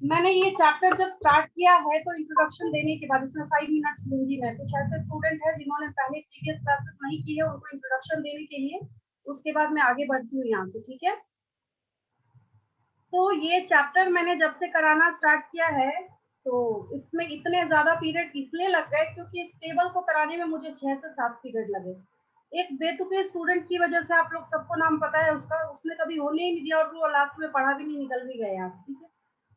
मैंने ये चैप्टर जब स्टार्ट किया है तो इंट्रोडक्शन देने के बाद इसमें 5 मिनट्स लूंगी मैं। कुछ ऐसे स्टूडेंट है जिन्होंने पहले प्रीवियस क्लासेस नहीं की है, उनको इंट्रोडक्शन देने के लिए, उसके बाद मैं आगे बढ़ती हूँ यहाँ से, ठीक है। तो ये चैप्टर मैंने जब से कराना स्टार्ट किया है तो इसमें इतने ज्यादा पीरियड इसलिए लग गए क्योंकि इस टेबल को कराने में मुझे 6 से 7 पीरियड लगे। एक बेतुके स्टूडेंट की वजह से, आप लोग सबको नाम पता है उसका, उसने कभी होने ही नहीं दिया और वो लास्ट में पढ़ा भी नहीं, निकल भी गए यहाँ से, ठीक है।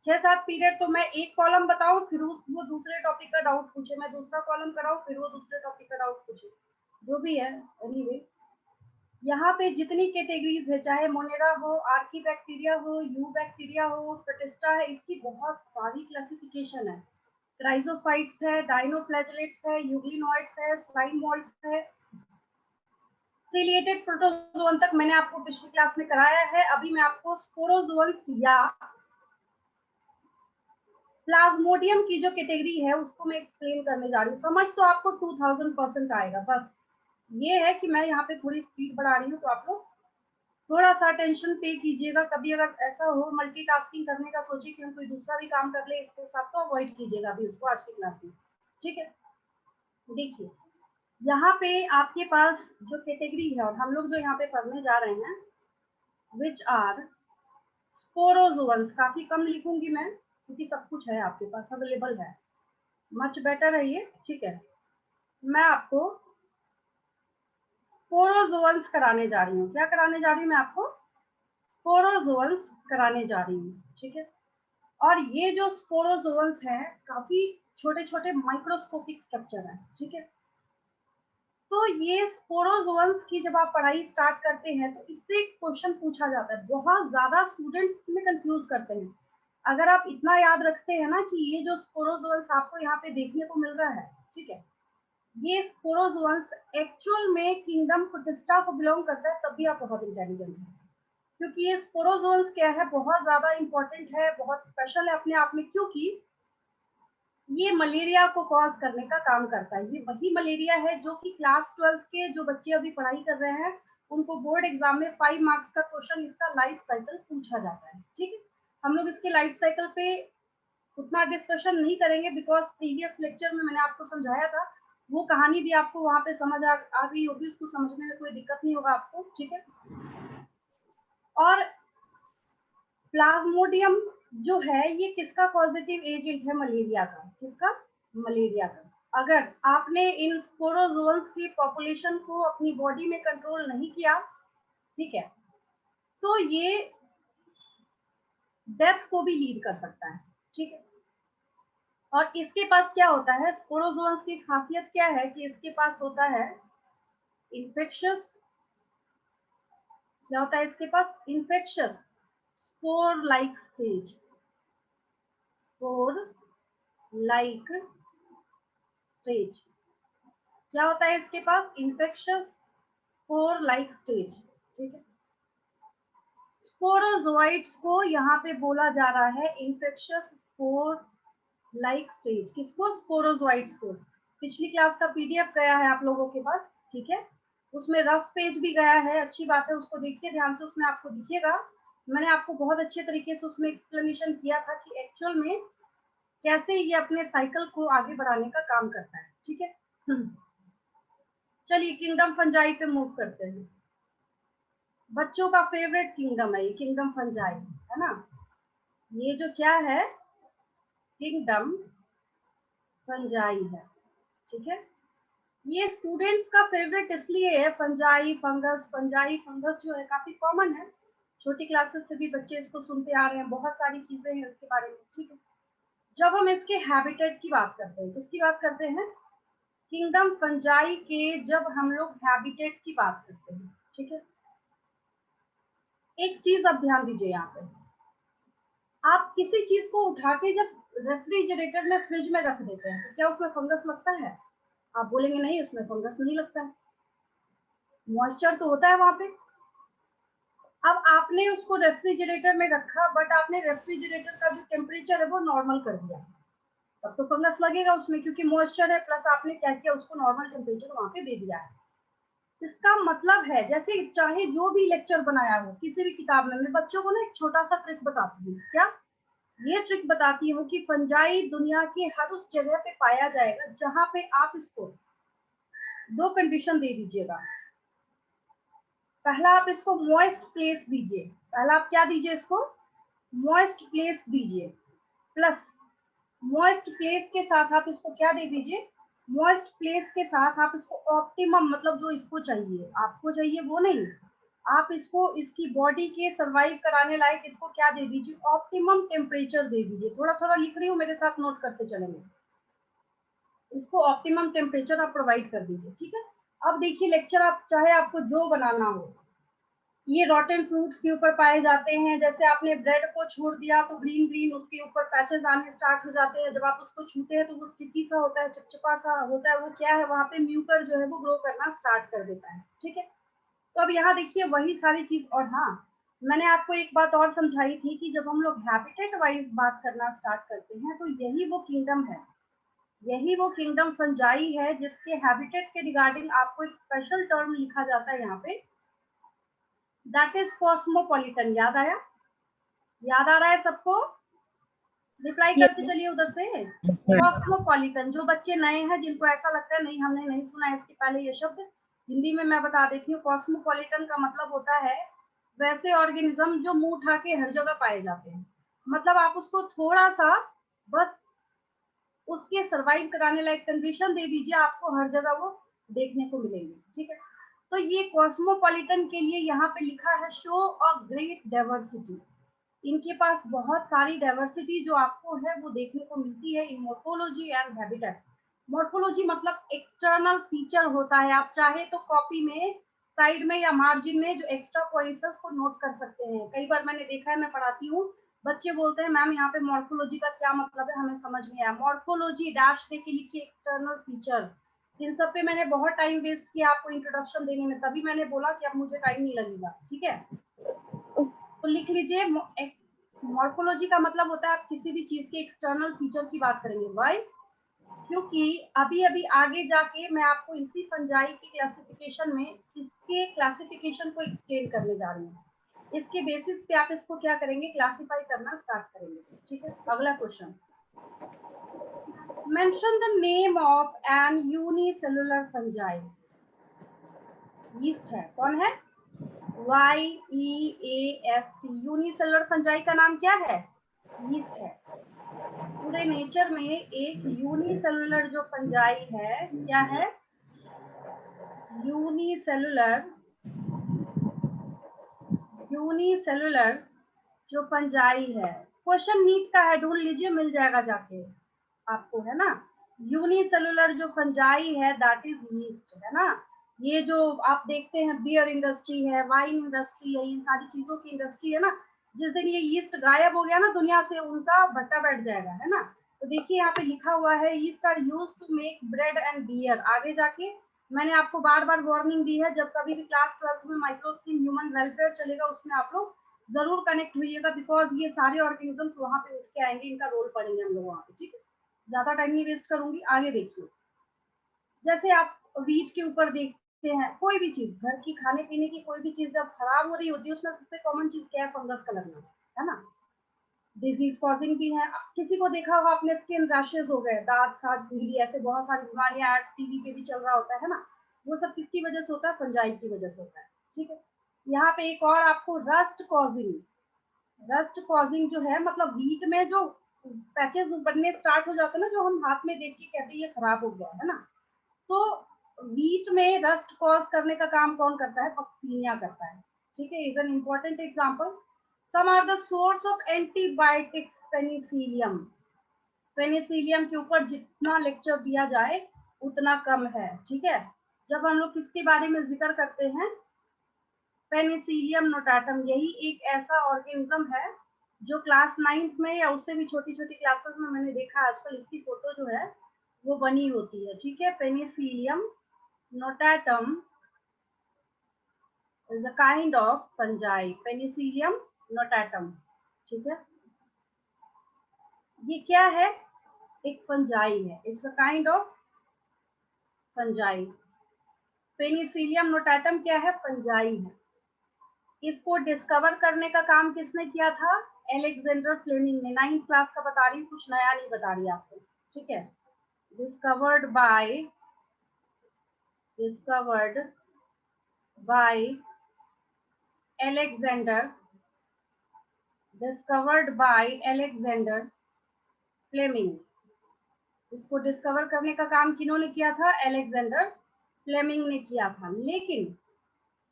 6-7 पीरियड तो मैं एक कॉलम बताऊं फिर वो दूसरे टॉपिक का डाउट पूछे, मैं दूसरा कॉलम कराऊं फिर वो दूसरे टॉपिक का डाउट पूछे, जो भी है। एनीवे, यहाँ पे जितनी कैटेगरीज है, चाहे मोनेरा हो, आर्की बैक्टीरिया हो, यू बैक्टीरिया हो, प्रोटिस्टा है, इसकी बहुत सारी क्लासिफिकेशन है। क्राइजोफाइट्स है, डाइनोफ्लैजेलेट्स है, यूग्लिनोइड्स है, स्लाइम मोल्ड्स है, सिलिएटेड प्रोटोजोन तक मैंने आपको पिछली क्लास में कराया है। अभी मैं आपको स्पोरोजोन्स या प्लाज्मोडियम की जो कैटेगरी है उसको मैं एक्सप्लेन करने जा रही हूँ। समझ तो आपको 2000% आएगा, बस ये है कि मैं यहाँ पे थोड़ी स्पीड बढ़ा रही हूँ, तो आप लोग थोड़ा सा टेंशन पे कीजिएगा। कभी अगर ऐसा हो मल्टीटास्किंग करने का सोचिए कि हम कोई दूसरा भी काम कर ले इसके साथ, तो अवॉइड कीजिएगा अभी उसको आज की क्लास में, ठीक है। देखिए, यहाँ पे आपके पास जो कैटेगरी है और हम लोग जो यहाँ पे पढ़ने जा रहे हैं, विच आर स्पोरोजोन्स, काफी कम लिखूंगी मैं क्योंकि सब कुछ है आपके पास अवेलेबल है, मच बेटर है ये, ठीक है। मैं आपको स्पोरोजोन्स कराने जा रही हूँ। क्या कराने जा रही हूँ मैं आपको? स्पोरोजोन्स कराने जा रही हूँ, ठीक है। और ये जो स्पोरोजोन्स हैं काफी छोटे छोटे माइक्रोस्कोपिक स्ट्रक्चर है, ठीक है। तो ये स्पोरोजोन्स की जब आप पढ़ाई स्टार्ट करते हैं तो इससे एक क्वेश्चन पूछा जाता है, बहुत ज्यादा स्टूडेंट्स इसमें कंफ्यूज करते हैं। अगर आप इतना याद रखते हैं ना कि ये जो स्पोरोजोन्स आपको यहाँ पे देखने को मिल रहा है, ठीक है, ये स्पोरोजोन्स एक्चुअल में किंगडम प्रोटिस्टा को बिलोंग करता है, तभी आप बहुत इंटेलिजेंट हैं। क्योंकि ये स्पोरोजोन्स क्या है, बहुत ज्यादा इंपॉर्टेंट है, बहुत स्पेशल है अपने आप में, क्योंकि ये मलेरिया को कॉज करने का काम करता है। ये वही मलेरिया है जो कि क्लास 12 के जो बच्चे अभी पढ़ाई कर रहे हैं उनको बोर्ड एग्जाम में 5 मार्क्स का क्वेश्चन इसका लाइफ साइकिल पूछा जाता है, ठीक है। हम लोग इसके लाइफ साइकिल पे उतना डिस्कशन नहीं करेंगे बिकॉज प्रीवियस लेक्चर में मैंने आपको समझाया था, वो कहानी भी आपको वहां पे समझ आ गई होगी, उसको समझने में कोई दिक्कत नहीं होगा आपको, ठीक है। और प्लाज्मोडियम जो है ये किसका पॉजिटिव एजेंट है? मलेरिया का। किसका? मलेरिया का। अगर आपने इन स्पोरोजोन्स की पॉपुलेशन को अपनी बॉडी में कंट्रोल नहीं किया, ठीक है, तो ये डेथ को भी लीड कर सकता है, ठीक है। और इसके पास क्या होता है, स्पोरोजोन्स की खासियत क्या है कि इसके पास होता है इन्फेक्शियस, क्या होता है इसके पास? Infectious spore like stage, spore like stage. क्या होता है इसके पास? इन्फेक्शियस स्पोर लाइक स्टेज, ठीक है। स्पोरोजोइट्स को यहाँ पे बोला जा रहा है इन्फेक्शियस स्पोर लाइक स्टेज। किसको? स्पोरोजोइट्स को। पिछली क्लास का पीडीएफ गया है आप लोगों के पास, ठीक है, उसमें रफ पेज भी गया है, अच्छी बात है, उसको देखिए ध्यान से, उसमें आपको दिखेगा। मैंने आपको बहुत अच्छे तरीके से उसमें एक्सप्लेनेशन किया था कि एक्चुअल में कैसे ये अपने साइकिल को आगे बढ़ाने का काम करता है, ठीक है। चलिए किंगडम फंजाई पे मूव करते हैं। बच्चों का फेवरेट किंगडम है ये, किंगडम फंजाई, है ना। ये जो क्या है, किंगडम फंजाई है, ठीक है। ये स्टूडेंट्स का फेवरेट इसलिए है, फंजाई फंगस, फंजाई फंगस जो है काफी कॉमन है, छोटी क्लासेस से भी बच्चे इसको सुनते आ रहे हैं, बहुत सारी चीजें हैं इसके बारे में, ठीक है। जब हम इसके हैबिटेट की बात करते हैं, किसकी बात करते हैं? किंगडम फंजाई के जब हम लोग हैबिटेट की बात करते हैं, ठीक है। एक चीज अब ध्यान दीजिए, यहाँ पे आप किसी चीज को उठा के जब रेफ्रिजरेटर में, फ्रिज में रख देते हैं तो क्या उसमें फंगस लगता है? आप बोलेंगे नहीं, उसमें फंगस नहीं लगता है, मॉइस्चर तो होता है वहां पे। अब आपने उसको रेफ्रिजरेटर में रखा, बट आपने रेफ्रिजरेटर का जो टेम्परेचर है वो नॉर्मल कर दिया, तब तो फंगस लगेगा उसमें, क्योंकि मॉइस्चर है, प्लस आपने क्या किया, उसको नॉर्मल टेम्परेचर वहां पे दे दिया है। इसका मतलब है, जैसे चाहे जो भी लेक्चर बनाया हो किसी भी किताब में, मैं बच्चों को ना एक छोटा सा ट्रिक बताती हूँ। क्या? ये ट्रिक बताती हूँ कि फंजाई दुनिया की हर उस जगह पे पाया जाएगा जहां पे आप इसको दो कंडीशन दे दीजिएगा। पहला आप इसको मॉइस्ट प्लेस दीजिए, पहला आप क्या दीजिए, इसको मॉइस्ट प्लेस दीजिए, प्लस मॉइस्ट प्लेस के साथ आप इसको क्या दे दीजिए, मॉइस्ट प्लेस के साथ आप इसको ऑप्टिमम, मतलब जो इसको चाहिए, आपको चाहिए वो नहीं, आप इसको इसकी बॉडी के सर्वाइव कराने लायक इसको क्या दे दीजिए, ऑप्टिमम टेम्परेचर दे दीजिए। थोड़ा थोड़ा लिख रही हूँ, मेरे साथ नोट करते चलेंगे। इसको ऑप्टिमम टेम्परेचर आप प्रोवाइड कर दीजिए, ठीक है। अब देखिए लेक्चर, आप चाहे आपको जो बनाना हो, ये रॉटन फ्रूट्स के ऊपर पाए जाते हैं। जैसे आपने ब्रेड को छोड़ दिया तो ग्रीन ग्रीन उसके ऊपर पैचेस आने स्टार्ट हो जाते हैं, जब आप उसको छूते हैं तो वो स्टिकी सा होता है, चिपचिपा सा होता है, वो क्या है, वहां पे म्यूकर जो है वो ग्रो करना स्टार्ट कर देता है, ठीक है। तो अब यहाँ देखिए वही सारी चीज। और हाँ, मैंने आपको एक बात और समझाई थी कि जब हम लोग हैबिटेट वाइज बात करना स्टार्ट करते हैं तो यही वो किंगडम है, यही वो किंगडम फंजाई है जिसके हैबिटेट के रिगार्डिंग आपको एक स्पेशल टर्म लिखा जाता है यहाँ पे, दैट इज कॉस्मोपॉलिटन। याद आया? याद आ रहा है सबको? रिप्लाई करते Yes. चलिए उधर से। कॉस्मोपॉलिटन, जो बच्चे नए हैं जिनको ऐसा लगता है नहीं हमने नहीं सुना है इसके पहले ये शब्द, हिंदी में मैं बता देती हूँ। कॉस्मोपॉलिटन का मतलब होता है वैसे ऑर्गेनिज्म जो मुंह उठा के हर जगह पाए जाते हैं। मतलब आप उसको थोड़ा सा बस उसके सर्वाइव कराने लायक कंडीशन दे दीजिए, आपको हर जगह वो देखने को मिलेंगे, ठीक है। तो ये कॉस्मोपॉलिटन के लिए यहाँ पे लिखा है शो अ ग्रेट डाइवर्सिटी। इनके पास बहुत सारी डाइवर्सिटी जो आपको है वो देखने को मिलती है इन मोर्फोलॉजी एंड हैबिटेट। मोर्फोलॉजी मतलब एक्सटर्नल फीचर होता है, आप चाहे तो कॉपी में साइड में या मार्जिन में जो एक्स्ट्रा पॉइंट्स को नोट कर सकते हैं। कई बार मैंने देखा है, मैं पढ़ाती हूँ, बच्चे बोलते हैं मैम यहाँ पे मॉर्फोलॉजी का क्या मतलब है, हमें समझ नहीं आया। मॉर्फोलॉजी डैश दे के लिखिए एक्सटर्नल फीचर। इन सब पे मैंने बहुत टाइम वेस्ट किया आपको इंट्रोडक्शन देने में, तभी मैंने बोला कि अब मुझे टाइम नहीं लगेगा, ठीक है। तो लिख लीजिए, मॉर्फोलॉजी का मतलब होता है आप किसी भी चीज के एक्सटर्नल फीचर की बात करेंगे। वाई? क्योंकि अभी अभी आगे जाके मैं आपको इसी फंजाई की क्लासिफिकेशन में इसके क्लासिफिकेशन को एक्सप्लेन करने जा रही हूँ। इसके बेसिस पे आप इसको क्या करेंगे, क्लासिफाई करना स्टार्ट करेंगे, ठीक है। अगला question, mention the name of an unicellular fungi. Yeast है, कौन है? YEAST, यूनिसेलुलर फंजाई का नाम क्या है? यीस्ट है। पूरे नेचर में एक यूनिसेलुलर जो फंजाई है, क्या है? यूनिसेलुलर, यूनिसेलुलर जो फंजाई है। क्वेश्चन नीट का है, ढूंढ लीजिए, मिल जाएगा जाके आपको, है ना। यूनिसेलुलर जो फंजाई है दैट इज यीस्ट, है ना। ये जो आप देखते हैं बियर इंडस्ट्री है, वाइन इंडस्ट्री है, इन सारी चीजों की इंडस्ट्री है ना, जिस दिन ये यीस्ट गायब हो गया ना दुनिया से, उनका भट्टा बैठ जाएगा, है ना। तो देखिए यहाँ पे लिखा हुआ है yeast are used to make bread and beer. आगे जाके मैंने आपको बार बार वार्निंग दी है, जब कभी भी क्लास 12 में माइक्रोब्स इन ह्यूमन वेलफेयर चलेगा उसमें आप लोग जरूर कनेक्ट हुइएगा, बिकॉज ये सारे ऑर्गेनिजम्स वहां पे उठ के आएंगे, इनका रोल पढ़ेंगे हम लोग वहां पे, ठीक है। ज्यादा टाइम नहीं वेस्ट करूंगी, आगे देखिए। जैसे आप वीट के ऊपर देखते हैं, कोई भी चीज घर की खाने पीने की कोई भी चीज जब खराब हो रही होती है उसमें सबसे कॉमन चीज क्या है? फंगस का लगना, है ना। डिजीज कॉजिंग भी है। किसी को देखा होगा आपने स्किन रैशेज हो गए, दांत खाद खुजली, ऐसे बहुत सारी बीमारियां टीवी पे भी चल रहा होता है ना, वो सब किसकी वजह से होता है? फंजाई की वजह से होता है, ठीक है। यहाँ पे एक और आपको रस्ट कॉजिंग, रस्ट कॉजिंग जो है मतलब वीट में जो पैचेस बनने स्टार्ट हो जाते हैं ना, जो हम हाथ में देख के कहते हैं ये खराब हो गया है ना, तो वीट में रस्ट कॉज करने का काम कौन करता है? बक्टीरिया करता है, ठीक है। Is an important example. Some are the source of antibiotics, penicillium. Penicillium के ऊपर जितना लेक्चर दिया जाए उतना कम है, ठीक है। जब हम लोग किसके बारे में जिक्र करते हैं, पेनिसिलियम नोटाटम, यही एक ऐसा ऑर्गेनिज्म है जो क्लास 9th में या उससे भी छोटी छोटी क्लासेस में मैंने देखा आजकल इसकी फोटो जो है वो बनी होती है, ठीक है। Penicillium notatum is a kind of fungi, Penicillium notatum, ठीक है। ये क्या है? एक फंजाई है, it's a kind of fungi. Penicillium notatum क्या है? फंजाई है। इसको डिस्कवर करने का काम किसने किया था? एलेक्जेंडर फ्लेमिंग ने, 9th क्लास का बता रही हूँ, कुछ नया नहीं बता रही आपको, ठीक है। Discovered by Alexander Fleming. इसको डिस्कवर करने का काम किन्होंने किया था? एलेक्जेंडर फ्लेमिंग ने किया था। लेकिन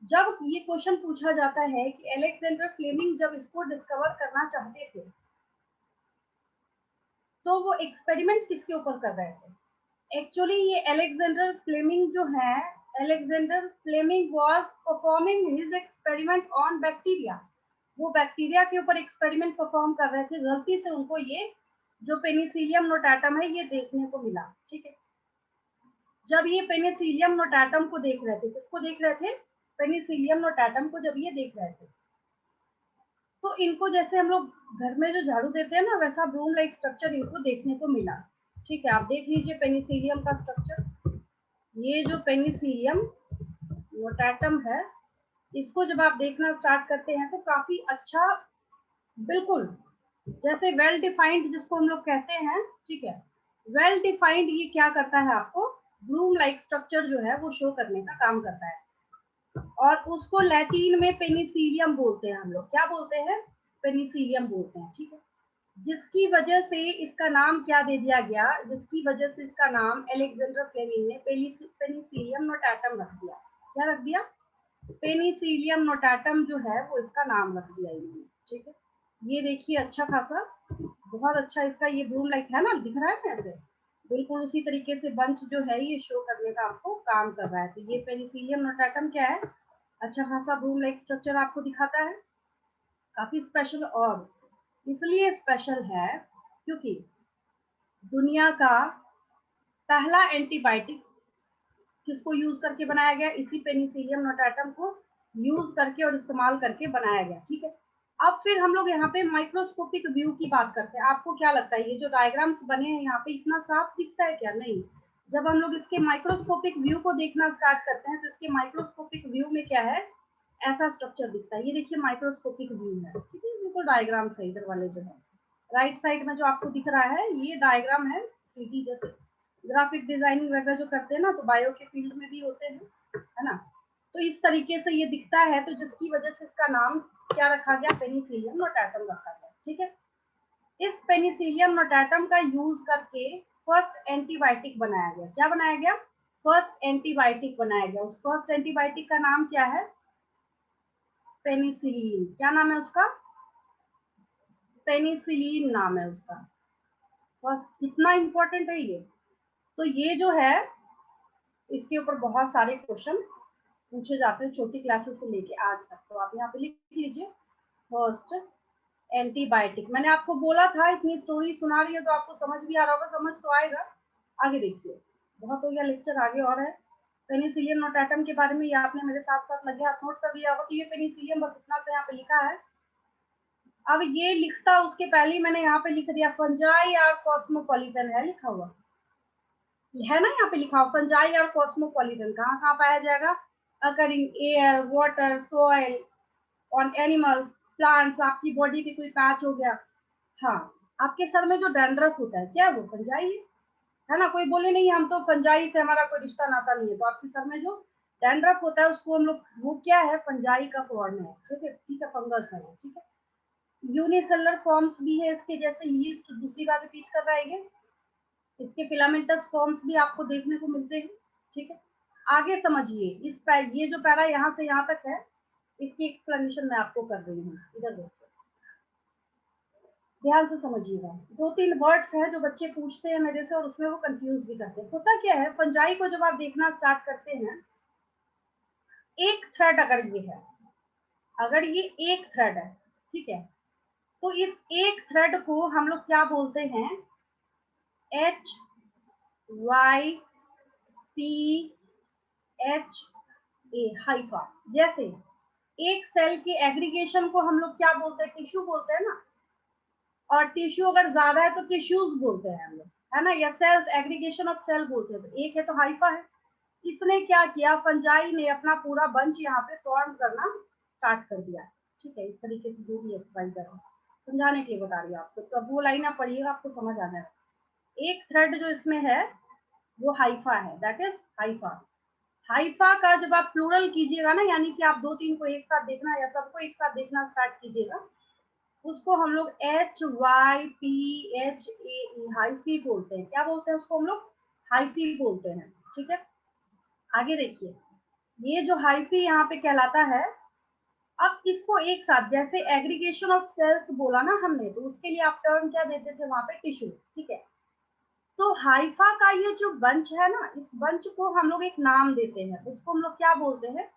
जब ये क्वेश्चन पूछा जाता है कि एलेक्जेंडर फ्लेमिंग जब इसको डिस्कवर करना चाहते थे तो वो एक्सपेरिमेंट किसके ऊपर कर रहे थे? एक्चुअली ये एलेक्जेंडर फ्लेमिंग जो है, Alexander Fleming was performing his experiment on bacteria. वो बैक्टीरिया के ऊपर एक्सपेरिमेंट परफॉर्म कर रहे थे। गलती से उनको ये जो पेनिसिलियम नोटाटम है ये देखने को मिला, ठीक है। जब ये पेनिसिलियम नोटाटम को देख रहे थे, किसको देख रहे थे? पेनिसिलियम नोटाटम को जब ये देख रहे थे तो इनको जैसे हम लोग घर में जो झाड़ू देते हैं ना, वैसा ब्रूम लाइक स्ट्रक्चर इनको देखने को मिला, ठीक है। आप देख लीजिए पेनिसिलियम का स्ट्रक्चर। ये जो पेनिसिलियम नोटाटम है, इसको जब आप देखना स्टार्ट करते हैं तो काफी अच्छा, बिल्कुल जैसे वेल डिफाइंड जिसको हम लोग कहते हैं, ठीक है। वेल डिफाइंड ये क्या करता है, आपको ब्लूम लाइक स्ट्रक्चर जो है वो शो करने का काम करता है। और उसको लैटिन में पेनिसिलियम बोलते हैं। हम लोग क्या बोलते हैं? पेनिसिलियम बोलते हैं, ठीक है। जिसकी वजह से इसका नाम क्या दे दिया गया, जिसकी वजह से इसका नाम एलेक्जेंडर फ्लेमिंग ने पेनिसिलियम नोटाटम रख दिया। क्या रख दिया? पेनिसिलियम नोटाटम जो है वो इसका नाम रख दिया इन्होंने, ठीक है। ये देखिए अच्छा खासा, बहुत अच्छा इसका ये ब्लूम लाइक है ना, दिख रहा है ना ऐसे, बिल्कुल उसी तरीके से बंच जो है ये शो करने का आपको काम कर रहा है। तो ये पेनिसिलियम नोटाटम क्या है? अच्छा खासा ब्लूम लाइक स्ट्रक्चर आपको दिखाता है, काफी स्पेशल। और इसलिए स्पेशल है क्योंकि दुनिया का पहला एंटीबायोटिक किसको यूज करके बनाया गया? इसी पेनिसिलियम नोटाटम को यूज करके और इस्तेमाल करके बनाया गया, ठीक है। अब फिर हम लोग यहाँ पे माइक्रोस्कोपिक व्यू की बात करते हैं। आपको क्या लगता है ये जो डायग्राम्स बने हैं यहाँ पे इतना साफ दिखता है क्या? नहीं। जब हम लोग इसके माइक्रोस्कोपिक व्यू को देखना स्टार्ट करते हैं तो इसके माइक्रोस्कोपिक व्यू में क्या है, ऐसा स्ट्रक्चर दिखता है। ये देखिए माइक्रोस्कोपिक व्यू है, ठीक है। बिल्कुल डायग्राम है इधर वाले जो है, राइट साइड में जो आपको दिख रहा है ये डायग्राम है। सीधी जैसे ग्राफिक डिजाइनिंग वगैरह जो करते हैं ना, तो बायो के फील्ड में भी होते हैं, है ना। तो इस तरीके से ये दिखता है, तो जिसकी वजह से इसका नाम क्या रखा गया? पेनिसिलियम नोटाटम रखा गया, ठीक है। इस पेनिसिलियम नोटाटम का यूज करके फर्स्ट एंटीबायोटिक बनाया गया। क्या बनाया गया? फर्स्ट एंटीबायोटिक बनाया गया। उस फर्स्ट एंटीबायोटिक का नाम क्या है? पेनिसिलिन। क्या नाम है उसका? पेनिसिलिन नाम है उसका। और कितना इंपॉर्टेंट है ये। तो ये जो है इसके ऊपर बहुत सारे क्वेश्चन पूछे जाते हैं छोटी क्लासेस से लेके आज तक। तो आप यहाँ पे लिख लीजिए फर्स्ट एंटीबायोटिक। मैंने आपको बोला था इतनी स्टोरी सुना रही है तो आपको समझ भी आ रहा होगा, समझ तो आएगा। आगे देखिए, बहुत हो गया लेक्चर, आगे और है। पेनिसिलियम नोटाटम के बारे में ये आपने मेरे साथ साथ लगे हाथ नोट कर लिया होगा। तो ये पेनिसिलियम बस इतना से यहाँ पे लिखा है। अब ये लिखता उसके पहले ही मैंने यहाँ पे लिख दिया फंजाई और कॉस्मोपॉलिटन है लिखा हुआ, है ना। यहाँ पे लिखा हुआ फंजाई और कॉस्मोपॉलिटन कहाँ कहाँ पाया जाएगा? Occurring air, water, soil, on animals, plants. आपकी बॉडी पे कोई पैच हो गया, हाँ, आपके सर में जो डैंड्रफ होता है क्या वो फंजाई है ना। कोई बोले नहीं हम तो फंजाई से हमारा कोई रिश्ता नाता नहीं है, तो आपके सर में जो डैंड्रफ होता है उसको हम लोग, वो क्या है? फंजाई का फॉर्म है, ठीक है, ठीक है, फंगस है वो, ठीक है। यूनिसेलुलर फॉर्म्स भी है इसके, जैसे यीस्ट, दूसरी बार रिपीट कर रहा है ये। इसके फिलामेंटस फॉर्म्स भी आपको देखने को मिलते हैं, ठीक है। आगे समझिए ये जो पैरा यहाँ से यहाँ तक है, इसकी एक्सप्लेनेशन मैं आपको कर रही हूँ। इधर देखिए, ध्यान से समझिएगा। 2-3 वर्ड्स हैं जो बच्चे पूछते हैं मेरे से और उसमें वो कंफ्यूज भी करते हैं। होता क्या है, फंजाई को जब आप देखना स्टार्ट करते हैं, एक थ्रेड अगर ये है, अगर ये एक थ्रेड है, ठीक है, तो इस एक थ्रेड को हम लोग क्या बोलते हैं? H Y C H A hypha. जैसे एक सेल के एग्रीगेशन को हम लोग क्या बोलते हैं? टिश्यू बोलते हैं ना। और टिश्यू अगर ज्यादा है तो टिश्यूज बोलते हैं हम लोग, है ना, या सेल्स, एग्रीगेशन ऑफ सेल बोलते हैं। तो एक है तो हाइफा है। इसने क्या किया? फंजाई ने अपना पूरा बंच यहाँ पे फॉर्म करना स्टार्ट कर दिया, ठीक है। इस तरीके से जो भी एक्सप्लेन करें, समझाने के लिए बता रही हूँ आपको, तो अब वो लाइन आप पढ़िएगा, आपको समझ आ जाएगा। एक थ्रेड जो इसमें है वो हाइफा है, दैट इज हाइफा। हाइफा का जब आप प्लूरल कीजिएगा ना, यानी कि आप 2-3 को एक साथ देखना या सबको एक साथ देखना स्टार्ट कीजिएगा, उसको हम लोग HYPHAE हाइफी बोलते हैं। क्या बोलते हैं उसको हम लोग? हाइफी बोलते हैं, ठीक है। आगे देखिए, ये जो हाइफी यहाँ पे कहलाता है, अब इसको एक साथ, जैसे एग्रीगेशन ऑफ सेल्स बोला ना हमने, तो उसके लिए आप टर्म क्या देते थे वहां पे? टिश्यू, ठीक है। तो हाइफा का ये जो बंच है ना, इस बंच को हम लोग एक नाम देते हैं, उसको हम लोग क्या बोलते हैं?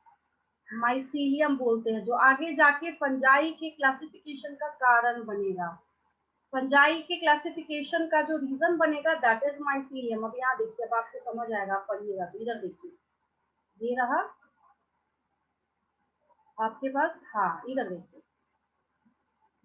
माइसीलियम बोलते हैं, जो आगे जाके फंजाई के क्लासिफिकेशन का कारण बनेगा। फंजाई के क्लासिफिकेशन का जो रीजन बनेगा दैट इज माइसीलियम। अब यहाँ देखिए, अब आपको समझ आएगा, आप पढ़िएगा तो इधर देखिए, ये रहा आपके पास, हाँ इधर देखिए,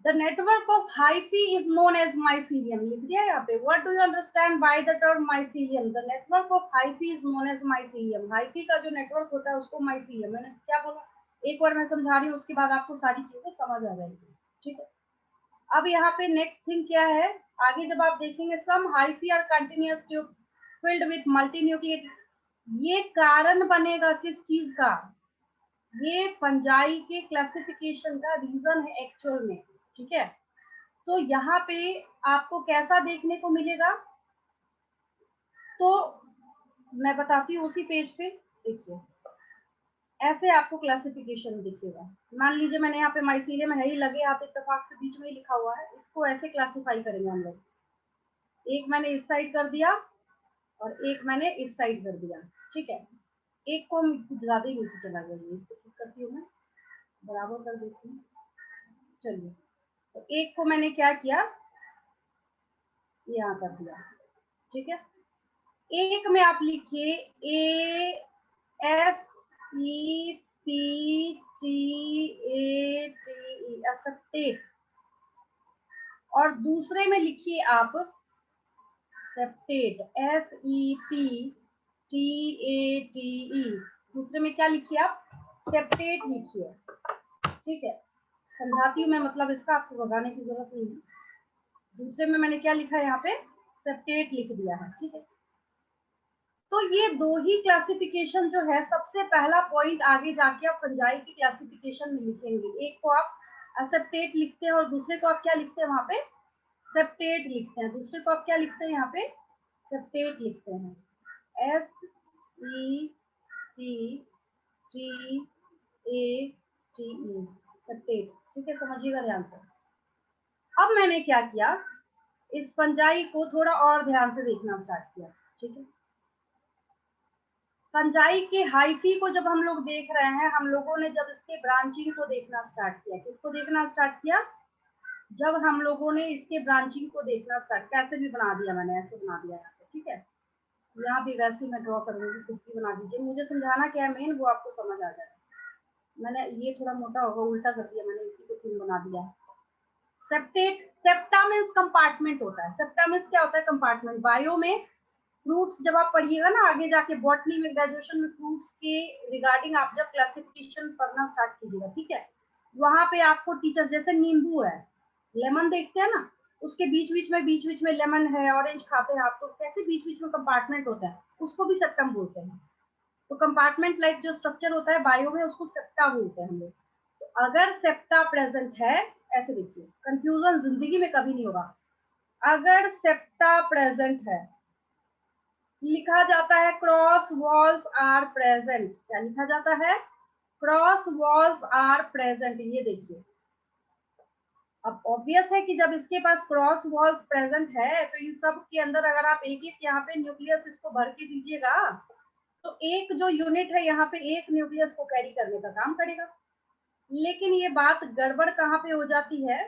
the network of hyphae is known as mycelium, लिख दिया यहाँ पे। What do you understand by the term mycelium? The network of hyphae is known as mycelium. Hyphae का जो नेटवर्क होता है उसको माइसीलियम, मैंने क्या बोला? एक बार मैं समझा रही हूँ, उसके बाद आपको सारी चीजें समझ आ जाएगी, ठीक है। अब यहाँ पे नेक्स्ट थिंग क्या है, आगे जब आप देखेंगे, some hyphae are continuous tubes filled with multinucleate, ये कारण बनेगा किस चीज का? ये फंजाई के क्लासिफिकेशन का रीजन है एक्चुअल में, ठीक है। तो यहाँ पे आपको कैसा देखने को मिलेगा, तो मैं बताती हूँ उसी पेज पे, देखिए ऐसे आपको क्लासिफिकेशन दिखेगा। मान लीजिए मैंने यहाँ पे माइसीलियम है ही लगे हाथ इत्तेफाक से बीच में ही लिखा हुआ है, इसको ऐसे क्लासिफाई करेंगे हम लोग। एक मैंने इस साइड कर दिया और एक मैंने इस साइड कर दिया, ठीक है। एक को हम कुछ ज्यादा ही नीचे चला गया, इसको ठीक करती हूँ मैं, बराबर कर देती हूँ। चलिए, तो एक को मैंने क्या किया, यहाँ कर दिया, ठीक है। एक में आप लिखिए ASEPTATE, एसेप्टेट, और दूसरे में लिखिए आप सेप्टेट, SEPTATE। दूसरे में क्या लिखिए आप? सेप्टेट लिखिए, ठीक है। समझाती हूँ मैं, मतलब इसका आपको बताने की जरूरत नहीं है। दूसरे में मैंने क्या लिखा है यहाँ पे? सेप्टेट लिख दिया है, ठीक है। तो ये दो ही क्लासिफिकेशन जो है, सबसे पहला पॉइंट आगे जाके आप फंजाई की क्लासिफिकेशन में लिखेंगे। एक को आप एसेप्टेट लिखते हैं और दूसरे को आप क्या लिखते हैं वहां पे? सेप्टेट लिखते हैं। दूसरे को आप क्या लिखते हैं यहाँ पे? सेप्टेट लिखते हैं, SEPTATE, सेप्टेट, ठीक है। समझिएगा ध्यान से। अब मैंने क्या किया, इस फंजाई को थोड़ा और ध्यान से देखना स्टार्ट किया, ठीक है। फंजाई के हाइफी को जब हम लोग देख रहे हैं, हम लोगों ने जब इसके ब्रांचिंग को देखना स्टार्ट किया, किसको देखना स्टार्ट किया? जब हम लोगों ने इसके ब्रांचिंग को देखना स्टार्ट, कैसे भी बना दिया मैंने, ऐसे बना दिया यहाँ पे, ठीक है। यहाँ भी वैसे ही मैं ड्रॉ करूंगी, खुद की बना दीजिए, मुझे समझाना क्या है मेन वो आपको समझ आ जाएगा। मैंने ये थोड़ा मोटा होगा, उल्टा कर दिया मैंने, इसी को थीम बना दिया। सेप्टेट, सेप्टा मीन्स कंपार्टमेंट होता है। सेप्टा मीन्स क्या होता है? कंपार्टमेंट। बायो में फ्रूट्स जब आप पढ़िएगा ना आगे जाके, बॉटनी में, ग्रेजुएशन में, फ्रूट्स के रिगार्डिंग आप जब क्लासिफिकेशन पढ़ना स्टार्ट कीजिएगा, ठीक है, वहां पे आपको टीचर, जैसे नींबू है, लेमन देखते हैं ना, उसके बीच बीच में लेमन है, ऑरेंज खाते हैं आप, तो कैसे बीच बीच में कंपार्टमेंट होता है, उसको भी सेप्टम बोलते हैं। तो कंपार्टमेंट लाइक जो स्ट्रक्चर होता है बायो में, उसको सेप्टा बोलते हैं हम लोग। तो अगर सेप्टा प्रेजेंट है, ऐसे देखिए, कंफ्यूजन जिंदगी में कभी नहीं होगा। अगर सेप्टा प्रेजेंट है, लिखा जाता है क्रॉस वॉल्स आर प्रेजेंट। क्या लिखा जाता है? Cross walls are present. ये देखिए, अब ऑब्वियस है कि जब इसके पास क्रॉस वॉल्स प्रेजेंट है, तो इन सब के अंदर अगर आप एक एक यहाँ पे न्यूक्लियस इसको भर के दीजिएगा, तो एक जो यूनिट है यहाँ पे एक न्यूक्लियस को कैरी करने का काम करेगा। लेकिन ये बात गड़बड़ कहाँ पे हो जाती है?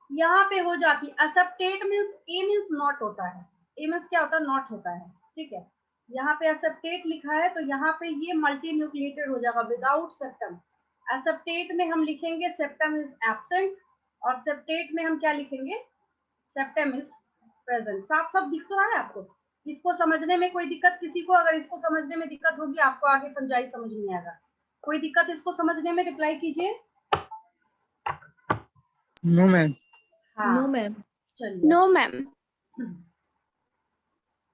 यहाँ पे हो जाती है, aseptate means A means not होता है, ए मीन्स क्या होता है? नॉट होता है, ठीक है। यहाँ पे एसेप्टेट लिखा है, तो यहाँ पे ये मल्टी न्यूक्लिएटेड हो जाएगा विदाउट सेप्टम। एसेप्टेट में हम लिखेंगे सेप्टम इज एब्सेंट, और सेप्टेट में हम क्या लिखेंगे? Septum is present. साफ साफ दिख तो रहा है आपको? इसको समझने में कोई दिक्कत किसी को? अगर इसको समझने में दिक्कत होगी, आपको आगे फंजाई समझ नहीं आएगा। कोई दिक्कत इसको समझने में? रिप्लाई कीजिए। No ma'am. हाँ नो मैम। चलिए। No ma'am.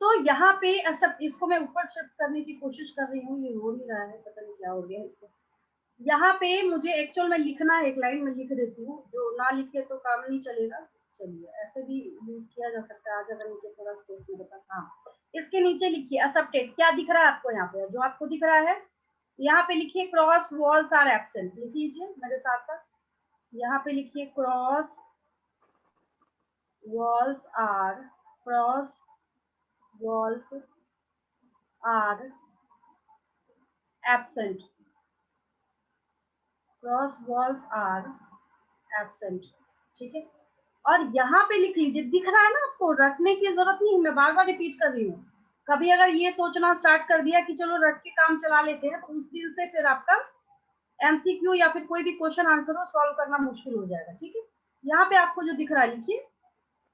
तो यहाँ पे सब इसको मैं ऊपर शिफ्ट करने की कोशिश कर रही हूँ, ये हो नहीं रहा है, पता नहीं क्या हो गया इसको। यहाँ पे मुझे एक्चुअल में लिखना है, एक लाइन में लिख देती हूँ, जो ना लिखे तो काम नहीं चलेगा। चलिए ऐसे भी यूज किया जा सकता है। आज अगर नीचे थोड़ा स्पेस मेरे पास, हाँ इसके नीचे लिखिए एक्सेप्टेड। क्या दिख रहा है आपको यहाँ पे? जो आपको दिख रहा है यहाँ पे लिखिए क्रॉस वॉल्स आर एब्सेंट। लिख लीजिए मेरे साथ साथ, यहाँ पे लिखिए cross walls are, cross walls are absent, cross walls are absent. ठीक है, और यहाँ पे लिख लीजिए, दिख रहा है ना आपको, रखने की जरूरत नहीं, मैं बार बार रिपीट कर रही हूँ। कभी अगर ये सोचना स्टार्ट कर दिया कि चलो रख के काम चला लेते हैं, तो उस दिन से फिर आपका एमसीक्यू या फिर कोई भी क्वेश्चन आंसर हो सॉल्व करना मुश्किल हो जाएगा। ठीक है, यहाँ पे आपको जो दिख रहा है लिखिए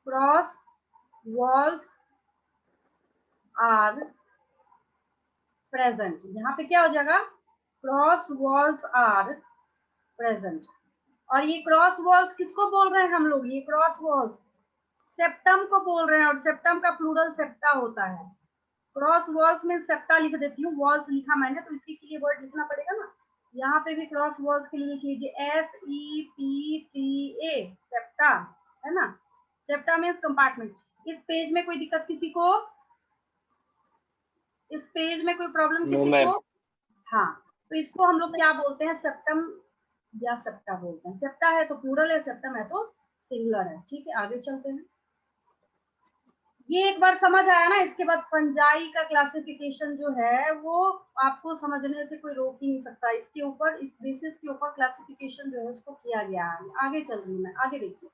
क्रॉस वॉल्स आर प्रेजेंट। यहाँ पे क्या हो जाएगा? Cross walls are present. और ये क्रॉस वॉल्स किसको बोल रहे हैं हम लोग? ये क्रॉस वॉल्स सेप्टम को बोल रहे हैं, और सेप्टम का प्लूरल सेप्टा होता है। क्रॉस वॉल्स में सेप्टा लिख देती हूँ, वॉल्स लिखा मैंने तो इसके लिए वर्ड लिखना पड़ेगा ना। यहाँ पे भी क्रॉस वॉल्स के लिए लिख लीजिए SEPTA, सेप्टा, है ना। Septa means compartment. इस पेज में कोई दिक्कत किसी को? इस पेज में कोई प्रॉब्लम किसी को? हाँ, तो इसको हम लोग क्या बोलते हैं? सेप्टम या सेप्टा बोलते हैं। सेप्टा है तो प्लूरल है, सेप्टम है तो सिंगुलर है। ठीक है, आगे चलते हैं। ये एक बार समझ आया ना, इसके बाद फंजाई का क्लासिफिकेशन जो है वो आपको समझने से कोई रोक ही नहीं सकता। इसके ऊपर, इस बेसिस के ऊपर क्लासिफिकेशन जो है उसको किया गया है। आगे चल रही हूँ मैं, आगे देखिए,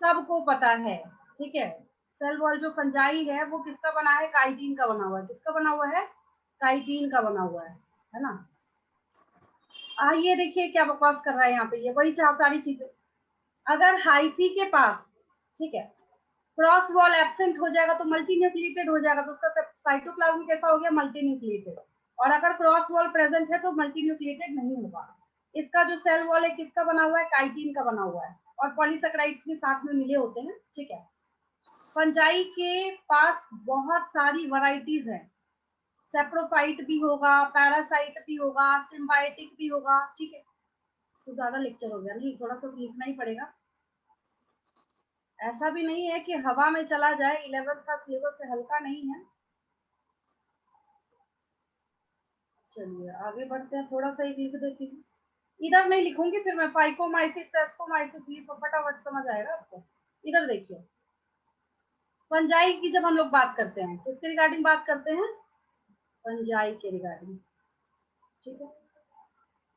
सबको पता है। ठीक है, सेल वॉल जो फंजाई है वो किसका बना है? काइटिन का बना हुआ है। किसका बना हुआ है? काइटिन का बना हुआ है ना। ये देखिए क्या बकवास कर रहा है यहाँ पे, ये वही सारी चीजें। अगर हाइफी के पास, ठीक है, क्रॉस वॉल एब्सेंट हो जाएगा तो मल्टी न्यूक्लिएटेड हो जाएगा, तो उसका साइटोप्लाज्म कैसा हो गया? Multi nucleated. और अगर क्रॉस वॉल प्रेजेंट है तो मल्टी न्यूक्लिएटेड नहीं होगा। इसका जो सेल वॉल है किसका बना हुआ है? काइटिन का बना हुआ है, और पॉलीसेकेराइड्स भी साथ में मिले होते हैं। ठीक है, फंजाई के पास बहुत सारी वैरायटीज है। सेप्रोफाइट भी होगा, पैरासाइट भी होगा, सिम्बायोटिक भी होगा। ठीक है, तो ज्यादा लेक्चर हो गया, नहीं थोड़ा सा लिखना ही पड़ेगा। ऐसा भी नहीं है कि हवा में चला जाए, 11th का सिलेबस से हल्का नहीं है। चलिए आगे बढ़ते हैं, थोड़ा सा एक लिख देती हूँ, इधर नहीं लिखूंगी फिर मैं। फाइकोमाइसिस, सेस्कोमाइसिस, ये सब फटाफट समझ आएगा आपको। इधर देखिए, फंजाई की जब हम लोग बात करते हैं, किसके रिगार्डिंग बात करते हैं? फंजाई के रिगार्डिंग। ठीक है,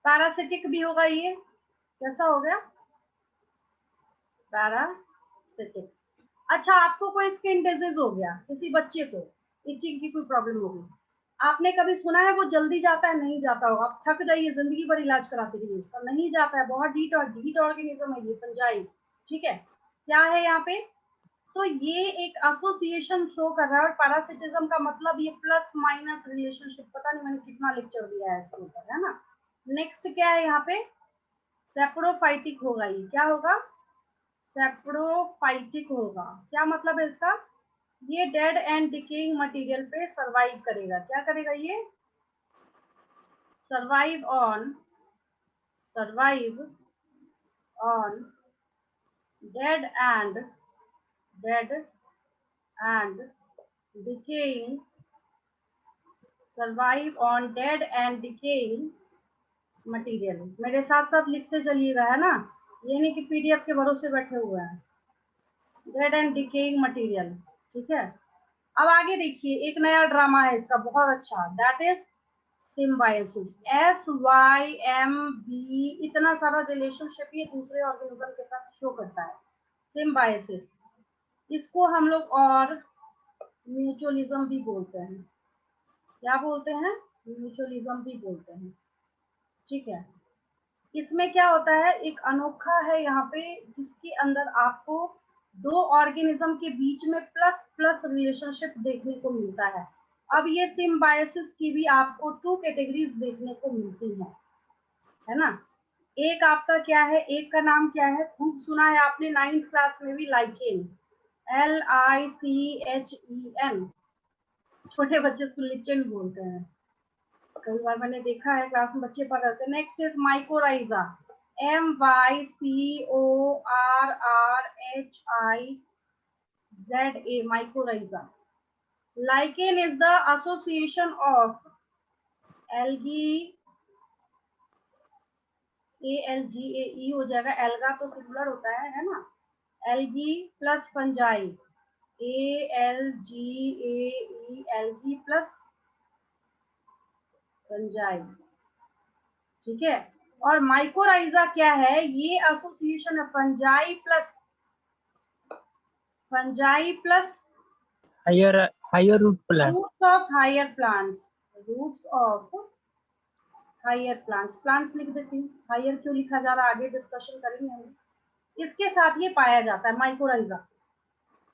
पैरासिटिक भी होगा। ये कैसा हो गया? पैरासिटिक। अच्छा, आपको कोई स्किन डिजीज हो गया, किसी बच्चे को इचिंग की कोई प्रॉब्लम होगी, आपने कभी सुना है वो जल्दी जाता है? नहीं जाता होगा। आप थक जाइए, जिंदगी भर इलाज कराते रहिए, उसका नहीं जाता है। बहुत हीट ऑर्गेनिज्म है ये फंजाई। ठीक है, क्या है यहाँ पे? तो ये एक एसोसिएशन शो कर रहा है, और पैरासिटिज्म का मतलब ये प्लस माइनस रिलेशनशिप। पता नहीं मैंने कितना लेक्चर दिया है इसके ऊपर, है ना। नेक्स्ट क्या है यहाँ पे? सेप्रोफाइटिक होगा। ये क्या होगा? सेप्रोफाइटिक होगा। क्या मतलब है इसका? ये डेड एंड डिकेइंग मटेरियल पे सरवाइव करेगा। क्या करेगा ये? Survive on dead and decaying, survive on dead and decaying material. मेरे साथ साथ लिखते चलिएगा, है ना, ये नहीं कि पीडीएफ के भरोसे बैठे हुए हैं। Dead and decaying material. ठीक है, अब आगे देखिए, एक नया ड्रामा है इसका बहुत अच्छा, दैट इज सिम्बायोसिस। SYMB, इतना सारा रिलेशनशिप ये दूसरे ऑर्गेनिज्म के साथ शो करता है। सिम्बायोसिस, इसको हम लोग और म्यूचुअलिज्म भी बोलते हैं। क्या बोलते हैं? म्यूचुअलिज्म भी बोलते हैं। ठीक है, इसमें क्या होता है, एक अनोखा है यहाँ पे, जिसके अंदर आपको दो ऑर्गेनिज्म के बीच में प्लस प्लस रिलेशनशिप देखने को मिलता है। अब ये सिम्बायोसिस की भी आपको 2 कैटेगरीज देखने को मिलती है ना। एक आपका क्या है, एक का नाम क्या है, खूब सुना है आपने 9th क्लास में भी, लाइकेन, LICHEN, छोटे बच्चे उसको लिचन बोलते हैं, कई बार मैंने देखा है क्लास में बच्चे पढ़ रहे थे। Next is mycorrhiza, MYCORRHIZA, mycorrhiza. Lichen is the association of algae, ALGAE हो जाएगा, एल्गा तो सिंगुलर होता है ना, algae plus fungi, ALGAE, algae plus fungi, ठीक है। और माइकोराइजा क्या है, ये एसोसिएशन है fungi plus higher root plant, roots of higher plants, roots of higher plants, plants लिख देती हूँ, हायर क्यों लिखा जा रहा है आगे डिस्कशन करेंगे हम। इसके साथ ये पाया जाता है माइकोराइजा।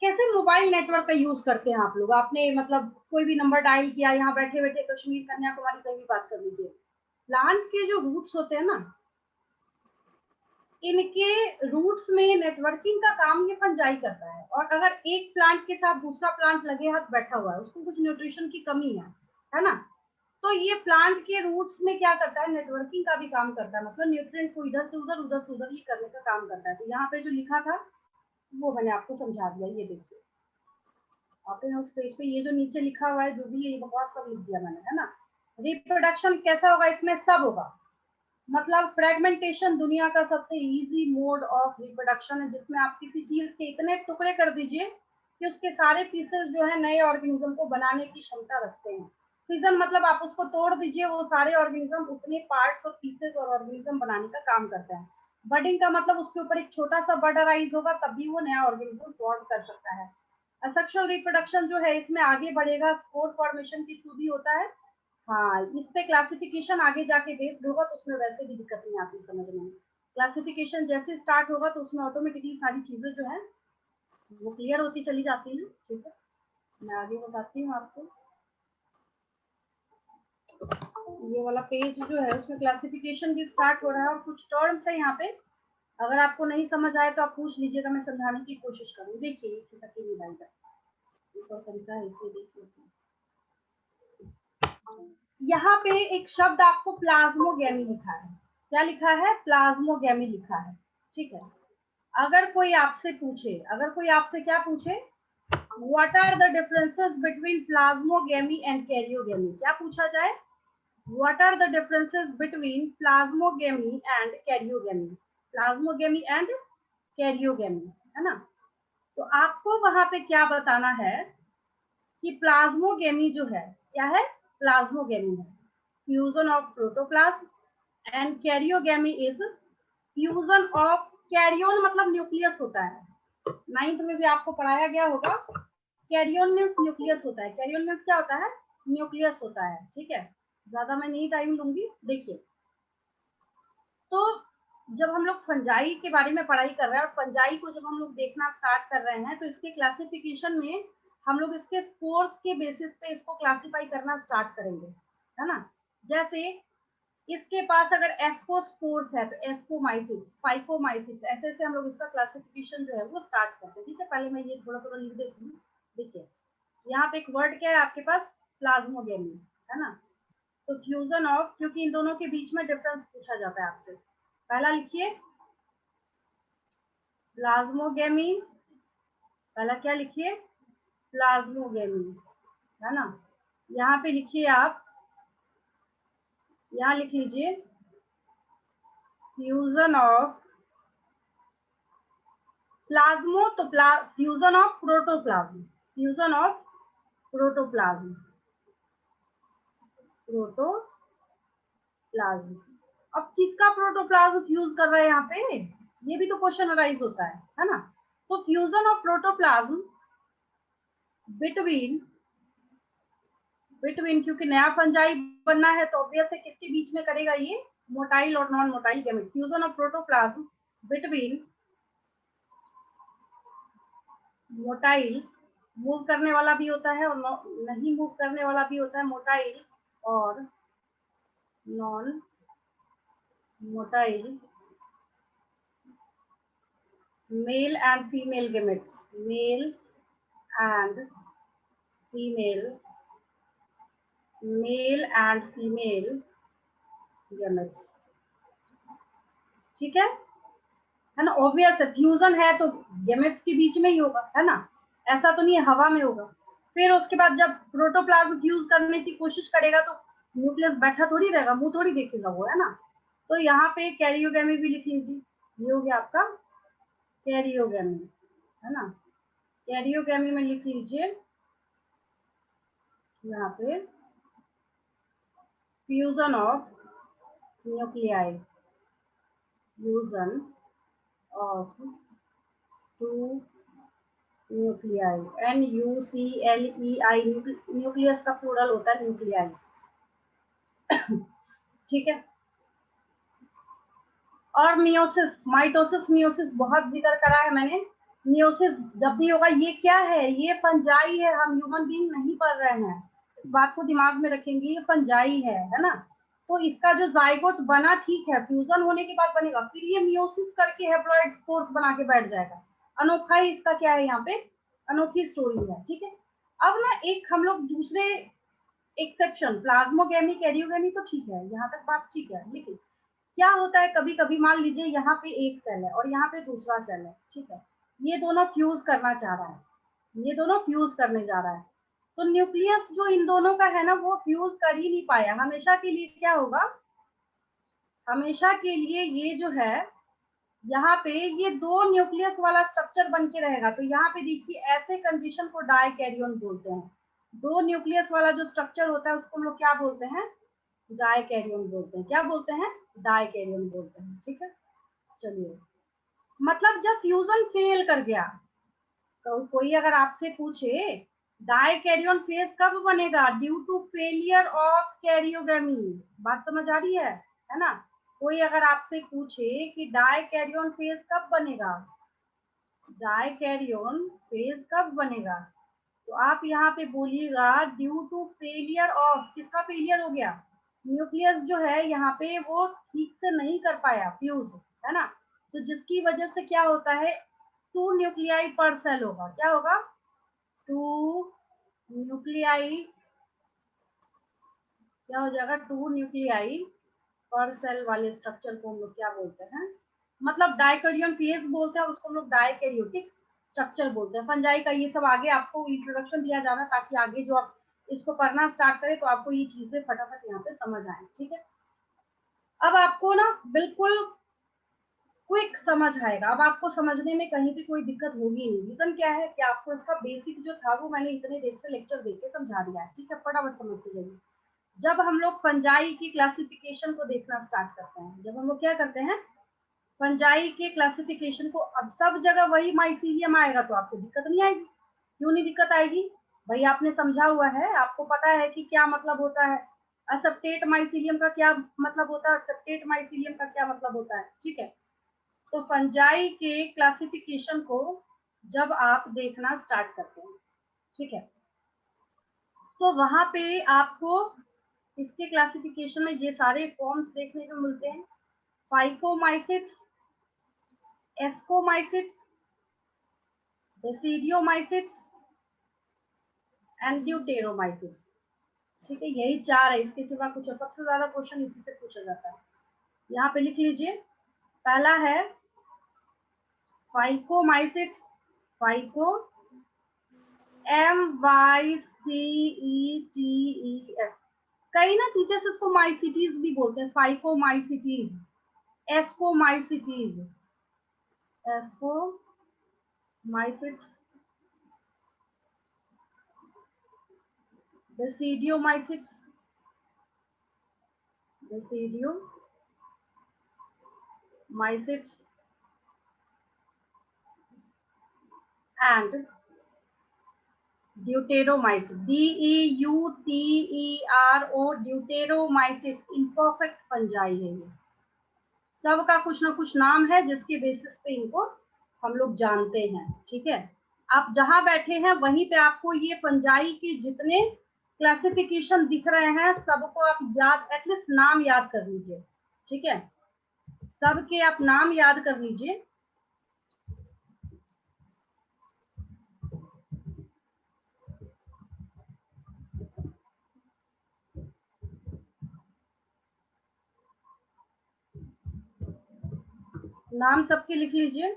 कैसे मोबाइल नेटवर्क का यूज करते हैं आप लोग, आपने मतलब कोई भी नंबर डायल किया, यहाँ बैठे बैठे कश्मीर कन्याकुमारी कहीं भी बात कर लीजिए, प्लांट के जो रूट्स होते हैं ना, इनके रूट्स में नेटवर्किंग का काम ये फंजाई करता है। और अगर एक प्लांट के साथ दूसरा प्लांट लगे हाथ बैठा हुआ है, उसको कुछ न्यूट्रिशन की कमी है ना, तो ये प्लांट के रूट्स में क्या करता है, नेटवर्किंग का भी काम करता है, मतलब न्यूट्रिएंट को इधर से उधर ये करने का काम करता है। तो यहाँ पे जो लिखा था वो मैंने आपको समझा दिया, ये देखिए आपने उस पेज पे ये जो नीचे लिखा हुआ है, जो भी ये बकवास सब लिख दिया मैंने, है ना। रिप्रोडक्शन कैसा होगा, इसमें सब होगा, मतलब फ्रेगमेंटेशन दुनिया का सबसे इजी मोड ऑफ रिप्रोडक्शन है, जिसमें आप किसी चीज के इतने टुकड़े कर दीजिए कि उसके सारे पीसेस जो है नए ऑर्गेनिज्म को बनाने की क्षमता रखते हैं। फिजन मतलब आप उसको तोड़ दीजिए, वो सारे ऑर्गेनिज्म उतने पार्ट्स और पीसेस और ऑर्गेनिज्म बनाने का काम करते हैं। बडिंग का मतलब उसके ऊपर एक छोटा सा बड अराइज होगा, तभी वो नया ऑर्गेनिज्म फॉर्म कर सकता है। असेक्सुअल रिप्रोडक्शन जो है इसमें आगे बढ़ेगा, स्पोर फॉर्मेशन के थ्रू भी होता है। हाँ, इस पे क्लासिफिकेशन आगे जाके बेस्ड होगा, तो उसमें वैसे भी दिक्कत नहीं आती समझ में। क्लासिफिकेशन जैसे स्टार्ट होगा तो उसमें ऑटोमेटिकली सारी चीजें जो है वो क्लियर होती चली जाती हैं, ठीक है। मैं आगे बताती हूँ आपको। ये वाला पेज जो है उसमें क्लासिफिकेशन भी स्टार्ट हो रहा है, और कुछ टर्म्स है यहाँ पे, अगर आपको नहीं समझ आए तो आप पूछ लीजिएगा, मैं समझाने की कोशिश करूँ। देखिए एक और तरीका है, इसे देखिए। यहाँ पे एक शब्द आपको प्लाज्मोगेमी लिखा है, क्या लिखा है, प्लाज्मोगेमी लिखा है, ठीक है। अगर कोई आपसे क्या पूछे, what are the differences between plasmogamy and karyogamy, क्या पूछा जाए, what are the differences between plasmogamy and karyogamy, plasmogamy and karyogamy, है ना। तो आपको वहां पे क्या बताना है कि प्लाज्मोगेमी जो है क्या है, प्लाज्मोगेमी है fusion of protoplasm, and karyogamy is fusion of, कैरियोन मतलब न्यूक्लियस होता है, 9th में भी आपको पढ़ाया गया होगा, कैरियोन मीन्स न्यूक्लियस होता है, कैरियोन मीन्स क्या होता है, न्यूक्लियस होता है, ठीक है। ज्यादा मैं नहीं टाइम लूंगी। देखिए, तो जब हम लोग फंजाई के बारे में पढ़ाई कर रहे हैं और फंजाई को जब हम लोग देखना स्टार्ट कर रहे हैं, तो इसके क्लासिफिकेशन में हम लोग इसके स्पोर्स के बेसिस पे इसको क्लासिफाई करना स्टार्ट करेंगे, है ना। जैसे इसके पास अगर एस्कोस्पोर्स है तो एस्कोमाइसिस, फाइकोमाइसिस, ऐसे ऐसे हम लोग इसका क्लासिफिकेशन जो है वो स्टार्ट करते हैं, ठीक है। पहले मैं ये थोड़ा थोड़ा लिख देती हूँ। देखिए यहाँ पे एक वर्ड क्या है आपके पास, प्लाज्मोगेमी, है ना। तो फ्यूजन ऑफ, क्योंकि इन दोनों के बीच में डिफरेंस पूछा जाता है आपसे, पहला लिखिए प्लाज्मोगेमी, पहला क्या लिखिए, प्लाज्मोगेमी, है ना। यहाँ पे लिखिए आप, यहाँ लिख लीजिए फ्यूजन ऑफ प्लाज्मो, तो fusion of protoplasm, fusion of protoplasm, protoplasm. अब किसका प्रोटोप्लाज्म फ्यूज कर रहे हैं यहाँ पे, ये भी तो क्वेश्चन अराइज होता है ना। तो फ्यूजन ऑफ प्रोटोप्लाज्म बिटवीन, क्योंकि नया फंजाई बनना है तो ऑब्वियस है किसके बीच में करेगा ये, मोटाइल और non motile gamete. Fusion of protoplasm between motile, move करने वाला भी होता है और नहीं मूव करने वाला भी होता है, मोटाइल और non motile male and female gametes, male and female, male and female gametes, ठीक है ना। ऑब्वियस है, फ्यूजन है तो गेमेट्स के बीच में ही होगा, है ना, ऐसा तो नहीं है हवा में होगा। फिर उसके बाद जब प्रोटोप्लाज्म फ्यूज करने की कोशिश करेगा तो न्यूक्लियस बैठा थोड़ी रहेगा, मुंह थोड़ी देखेगा वो, है ना। तो यहाँ पे कैरियोगेमी भी लिख लीजिए, ये हो गया आपका कैरियोगेमी, है ना। कैरियोगेमी में लिख लीजिए यहाँ पे fusion of nuclei, fusion of two nuclei, NUCLEI, nucleus का प्लूरल होता है न्यूक्लियाई, ठीक है। और मियोसिस, माइटोसिस, मियोसिस बहुत जिक्र करा है मैंने। मियोसिस जब भी होगा, ये क्या है, ये फंजाई है, हम ह्यूमन बीइंग नहीं पढ़ रहे हैं, इस बात को दिमाग में रखेंगे, ये फंजाई है ना। तो इसका जो जाइगोट बना, ठीक है, फ्यूजन होने के बाद बनेगा, फिर ये मियोसिस करके हैप्लॉइड स्पोर्स बना के बैठ जाएगा। अनोखा ही इसका क्या है यहाँ पे, अनोखी स्टोरी है, ठीक है। अब ना एक हम लोग दूसरे एक्सेप्शन, प्लाज्मोगेमी, कैरियोगेमी तो ठीक है, यहाँ तक बात ठीक है, लेकिन क्या होता है कभी कभी, मान लीजिए यहाँ पे एक सेल है और यहाँ पे दूसरा सेल है, ठीक है, ये दोनों फ्यूज करना चाह रहा है, ये दोनों फ्यूज करने जा रहा है, तो न्यूक्लियस जो इन दोनों का है ना, वो फ्यूज कर ही नहीं पाया, हमेशा के लिए क्या होगा, हमेशा के लिए ये जो है यहाँ पे ये दो न्यूक्लियस वाला स्ट्रक्चर बन के रहेगा। तो यहाँ पे देखिए, ऐसे कंडीशन को डाइकैरियोन बोलते हैं। दो न्यूक्लियस वाला जो स्ट्रक्चर होता है उसको हम लोग क्या बोलते हैं, डाइकैरियोन बोलते हैं। क्या बोलते हैं, डाइकैरियोन बोलते हैं, ठीक है। चलिए, मतलब जब फ्यूजन फेल कर गया, तो कोई अगर आपसे पूछे डाइकैरियोन फेज कब बनेगा, due to failure of karyogamy, बात समझ आ रही है ना। कोई अगर आपसे पूछे कि डाइकैरियोन फेज कब बनेगा, डाइकैरियोन फेज कब बनेगा, तो आप यहाँ पे बोलिएगा ड्यू टू फेलियर ऑफ, किसका फेलियर हो गया, न्यूक्लियस जो है यहाँ पे वो ठीक से नहीं कर पाया फ्यूज, है ना। तो जिसकी वजह से क्या होता है, 2 न्यूक्लियाई पर सेल होगा, क्या होगा, 2 न्यूक्लियाई, क्या हो जाएगा, 2 न्यूक्लियाई पर सेल वाले स्ट्रक्चर को हम लोग क्या बोलते हैं, मतलब डाइकैरियोन फेज बोलते हैं, और उसको हम लोग डाइकैरियोटिक स्ट्रक्चर बोलते हैं। फंजाई का ये सब आगे आपको इंट्रोडक्शन दिया जाना, ताकि आगे जो आप इसको पढ़ना स्टार्ट करें तो आपको ये चीजें फटाफट यहाँ पे समझ आए, ठीक है। अब आपको ना बिल्कुल क्विक समझ आएगा, अब आपको समझने में कहीं भी कोई दिक्कत होगी नहीं। रीजन क्या है कि आपको इसका बेसिक जो था वो मैंने इतने देर से लेक्चर देके समझा दिया है, ठीक है, फटाफट समझते जाइए। जब हम लोग फंजाई की क्लासिफिकेशन को देखना स्टार्ट करते हैं, जब हम लोग क्या करते हैं, फंजाई के क्लासिफिकेशन को, अब सब जगह वही माइसीलियम आएगा तो आपको दिक्कत नहीं आएगी। क्यों नहीं दिक्कत आएगी, भाई आपने समझा हुआ है, आपको पता है कि क्या मतलब होता है, असेप्टेट माइसीलियम का क्या मतलब होता है, सेप्टेट माइसीलियम का क्या मतलब होता है, ठीक है। तो फंजाई के क्लासिफिकेशन को जब आप देखना स्टार्ट करते हैं, ठीक है, तो वहां पे आपको इसके क्लासिफिकेशन में ये सारे फॉर्म्स देखने को मिलते हैं, फाइकोमाइसिट्स, एस्कोमाइसिट्स, बेसिडियोमाइसिट्स एंड ड्यूटेरोमाइसिट्स, ठीक है, यही चार है, इसके सिवा कुछ, सबसे ज्यादा क्वेश्चन इसी से पूछा जाता है। यहाँ पे लिख लीजिए, पहला है फाइकोमाइसिट्स, फाइको, MYCETES, कई ना टीचर्स इसको माइसिटीज भी बोलते हैं, phycomycetes, ascomycetes, ascomycetes, basidiomycetes, basidiomycetes and deuteromycetes, DEUTERO, deuteromycetes, imperfect fungi है ये, सबका कुछ ना कुछ नाम है जिसके बेसिस पे इनको हम लोग जानते हैं, ठीक है। आप जहां बैठे हैं वहीं पे आपको ये फंजाई के जितने क्लासिफिकेशन दिख रहे हैं सबको आप याद, एटलीस्ट नाम याद कर लीजिए, ठीक है, सबके आप नाम याद कर लीजिए। नाम सबके लिख लीजिए।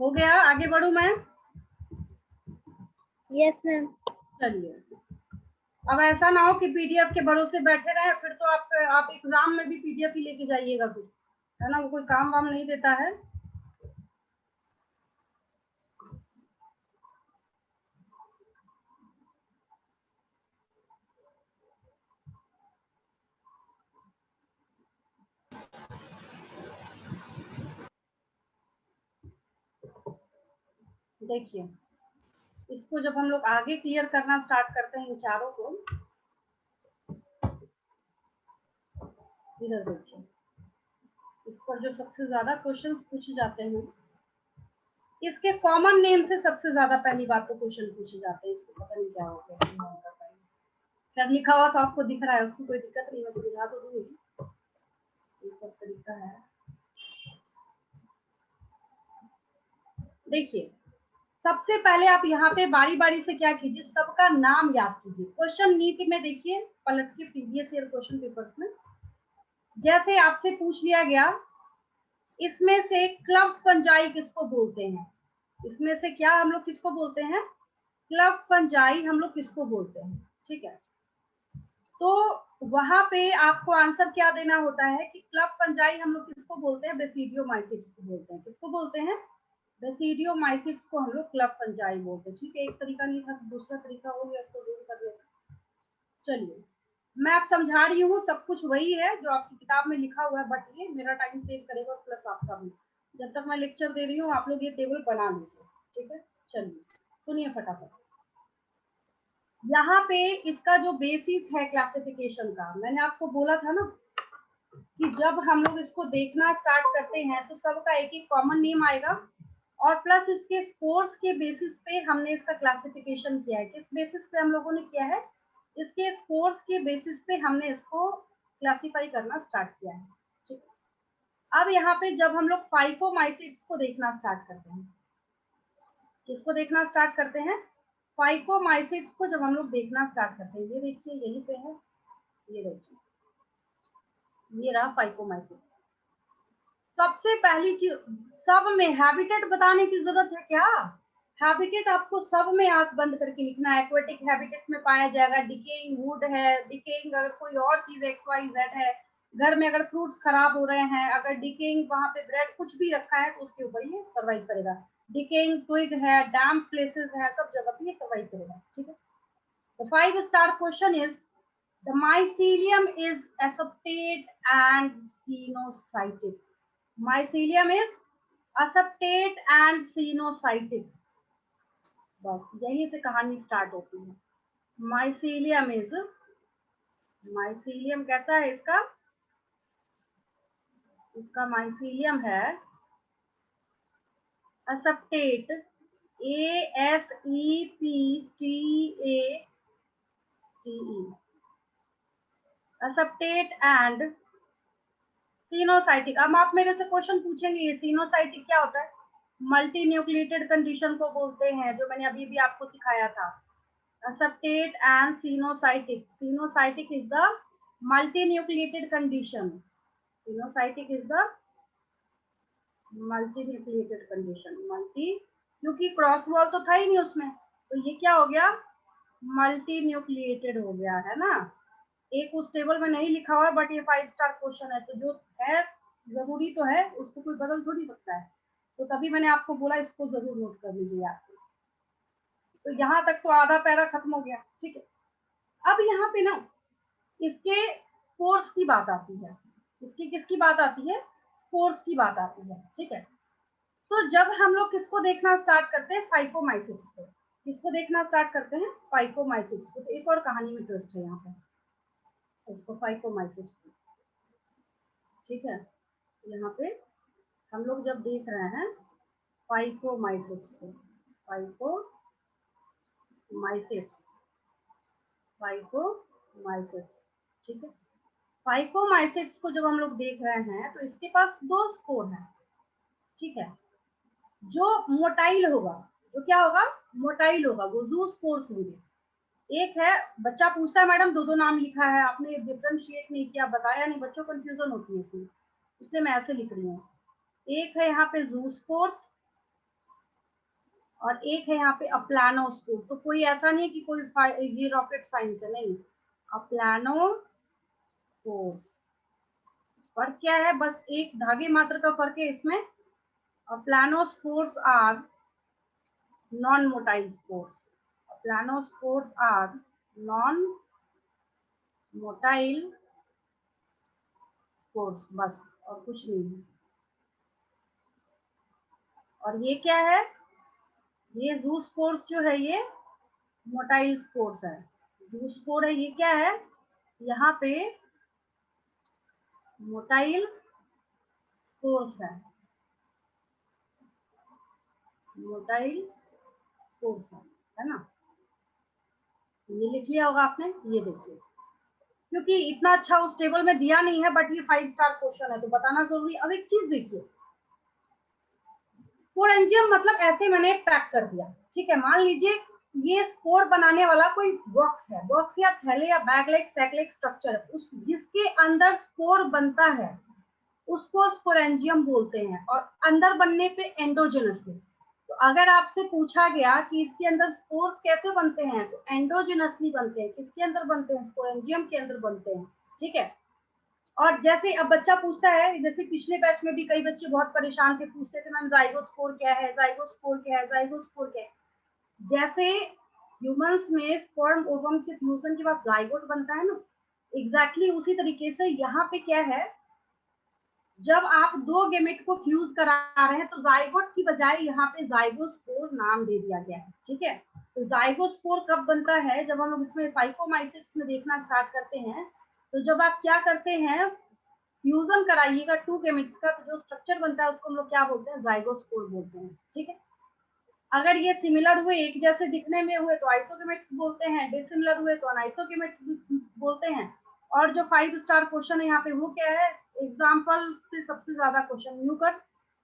हो गया, आगे बढ़ू मैं? Yes ma'am. चलिए, अब ऐसा ना हो कि पीडीएफ के भरोसे बैठे रहे, फिर तो आप एग्जाम में भी पीडीएफ ही लेके जाइएगा फिर, है ना, वो कोई काम वाम नहीं देता है। देखिए, इसको जब हम लोग आगे क्लियर करना स्टार्ट करते हैं इन चारों को, इधर देखिए, इस पर जो सबसे ज्यादा क्वेश्चंस पूछे जाते हैं, इसके कॉमन नेम से सबसे ज्यादा पहली बात तो क्वेश्चन पूछे जाते हैं। इसको पता नहीं क्या हो गया, खैर लिखा हुआ तो आपको दिख रहा है, उसकी कोई दिक्कत नहीं, मैं समझा तो दूंगी, एक तरीका है। देखिए, सबसे पहले आप यहाँ पे बारी बारी से क्या कीजिए, सबका नाम याद कीजिए। क्वेश्चन नीति में देखिए, पलट के प्रीवियस ईयर क्वेश्चन पेपर्स में जैसे आपसे पूछ लिया गया, इसमें से क्लब फंजाई किसको बोलते हैं, इसमें से क्या हम लोग किसको बोलते हैं, क्लब फंजाई हम लोग किसको बोलते हैं, ठीक है। तो वहां पे आपको आंसर क्या देना होता है कि क्लब फंजाई हम लोग किसको बोलते हैं, बेसिडियोमाइसिट्स को बोलते हैं। किसको बोलते हैं, बेसिडियोमाइसिट्स को हम लोग क्लब फंजाई बोलते हैं, ठीक है। एक तरीका नहीं था, दूसरा तरीका हो गया, इसको दूर कर लेते। चलिए, मैं आप समझा रही हूँ, सब कुछ वही है जो आपकी किताब में लिखा हुआ है, बट ये मेरा टाइम सेव करेगा और प्लस आपका भी। जब तक मैं लेक्चर दे रही हूँ आप लोग ये टेबल बना लीजिए, ठीक है। चलिए सुनिए फटाफट। यहाँ पे इसका जो बेसिस है क्लासिफिकेशन का, मैंने आपको बोला था ना कि जब हम लोग इसको देखना स्टार्ट करते हैं तो सबका एक एक कॉमन नेम आएगा, और प्लस इसके स्कोर्स के बेसिस पे हमने इसका क्लासिफिकेशन किया है। किस बेसिस पे हम लोगों ने किया है, इसके स्कोर्स के बेसिस पे हमने इसको क्लासिफाई करना स्टार्ट किया है, ठीक है। अब यहाँ पे जब हम लोग फाइकोमाइसिट्स को देखना स्टार्ट करते हैं, किसको देखना स्टार्ट करते हैं, फाइकोमाइसिट्स को जब हम लोग देखना स्टार्ट करते हैं, ये देखिए यहीं पे है, ये देखिए, ये रहा फाइकोमाइसिट्स। सबसे पहली चीज, सब में हैबिटेट बताने की जरूरत है क्या, हैबिटेट आपको सब में आंख बंद करके लिखना है। एक्वेटिक हैबिटेट में पाया जाएगा, डिकेइंग वुड है, डिकेइंग अगर कोई और चीज एक्स वाई जेड है, घर में अगर फ्रूट्स खराब हो रहे हैं, अगर डिकेइंग वहां पे ब्रेड कुछ भी रखा है तो उसके ऊपर ये सर्वाइव करेगा। डिकेइंग ट्विग है, डैम्प प्लेसेस है, सब जगह पे ये सर्वाइव करेगा, ठीक है। The 5-star question is, the mycelium is aseptate and sinusoidal. Mycelium is aseptate and sinusoidal. बस यही से कहानी स्टार्ट होती है। माइसीलियम इज, माइसीलियम कैसा है इसका, इसका माइसीलियम है aseptate, ASEPTATE, aseptate and coenocytic. अब आप मेरे से क्वेश्चन पूछेंगे ये सिनोसाइटिक क्या होता है, मल्टी न्यूक्लिएटेड कंडीशन को बोलते हैं, जो मैंने अभी भी आपको सिखाया था। aseptate and sinusoidic. Sinusoidic is the multinucleated condition. Sinusoidic is the multinucleated condition. Multi, क्योंकि क्रॉस वॉल तो था ही नहीं उसमें, तो ये क्या हो गया, मल्टी न्यूक्लिएटेड हो गया, है ना। एक उस टेबल में नहीं लिखा हुआ, बट ये 5-स्टार क्वेश्चन है, तो जो है जरूरी तो है, उसको कोई बदल थोड़ी सकता है, तो तभी मैंने आपको बोला इसको जरूर नोट कर लीजिए आप। तो यहाँ तक तो आधा पैरा खत्म हो गया, ठीक है। अब यहाँ पे ना इसके स्पोर्स की बात आती है, इसकी किसकी बात आती है, स्पोर्स की बात आती है, ठीक है। तो जब हम लोग किसको देखना स्टार्ट करते हैं, फाइकोमाइसिट्स को, किसको देखना स्टार्ट करते हैं, फाइकोमाइसिट्स को। तो एक और कहानी में ट्विस्ट है यहाँ पे, इसको फाइकोमाइसिट्स, ठीक है। यहाँ पे हम लोग जब देख रहे हैं फाइकोमाइसिट्स को, फाइकोमाइसिट्स, फाइकोमाइसिट्स, ठीक है। फाइकोमाइसिट्स को जब हम लोग देख रहे हैं तो इसके पास दो स्कोर है, ठीक है। जो मोटाइल होगा, तो क्या होगा, मोटाइल होगा, वो ज़ूस्पोर्स होंगे। एक है, बच्चा पूछता है मैडम दो नाम लिखा है, आपने डिफरेंशिएट नहीं किया, बताया नहीं, बच्चों कंफ्यूजन होती है इसमें, इसलिए मैं ऐसे लिख रही हूँ। एक है यहाँ पे ज़ूस्पोर्स और एक है यहाँ पे अप्लानोस्पोर। तो कोई ऐसा नहीं कि कोई ये रॉकेट साइंस है, नहीं, अप्लानोस्पोर्स। फर्क क्या है, बस एक धागे मात्र का फर्क है इसमें। Aplanospores are non motile spores, aplanospores are non motile spores, बस और कुछ नहीं है। और ये क्या है, ये ज़ूस्पोर्स जो है ये मोटाइल स्पोर्स है। ज़ूस्पोर है, ये क्या है, यहाँ पे मोटाइल स्पोर्स मोटाइल स्पोर्स है ना। ये लिख लिया होगा आपने, ये देखिए, क्योंकि इतना अच्छा उस टेबल में दिया नहीं है, बट ये 5 स्टार क्वेश्चन है तो बताना जरूरी। अब एक चीज देखिए, स्पोरेंजियम मतलब ऐसे मैंने पैक कर दिया, ठीक है। मान लीजिए ये स्पोर बनाने वाला कोई बॉक्स है, बॉक्स या थैले या bag like sac like structure, उस जिसके अंदर स्पोर बनता है उसको स्पोरेंजियम बोलते हैं, और अंदर बनने पे एंडोजेनसली। तो अगर आपसे पूछा गया कि इसके अंदर स्पोर्स कैसे बनते हैं, तो एंडोजेनसली बनते हैं। किसके अंदर बनते हैं, स्पोरेंजियम के अंदर बनते हैं, ठीक है। और जैसे अब बच्चा पूछता है, जैसे पिछले बैच में भी कई बच्चे बहुत परेशान थे, पूछते थे मैम जाइगोस्पोर क्या है, जाइगोस्पोर क्या है, जाइगोस्पोर क्या है। जैसे ह्यूमंस में स्पर्म ओवम के फ्यूजन के बाद जाइगोट बनता है ना, एग्जैक्टली उसी तरीके से यहाँ पे क्या है, जब आप दो गेमेट को फ्यूज करा रहे हैं तो जाइगोट की बजाय यहाँ पे जाइगोस्पोर नाम दे दिया गया है, ठीक है। तो जाइगोस्पोर कब बनता है, जब हम लोग इसमें फाइकोमाइसिस में देखना स्टार्ट करते हैं, तो जब आप क्या करते हैं, फ्यूजन कराइएगा टू गेमेट्स का, तो जो स्ट्रक्चर बनता है उसको हम लोग क्या बोलते हैं, जाइगोस्पोर बोलते हैं, ठीक है। अगर ये सिमिलर हुए, एक जैसे दिखने में हुए, तो आइसोगेमेट्स बोलते हैं, डिसिमिलर हुए तो अनआइसोगेमेट्स बोलते हैं। और जो 5 स्टार क्वेश्चन है यहाँ पे वो क्या है, एग्जाम्पल से सबसे ज्यादा क्वेश्चन न्यूकर,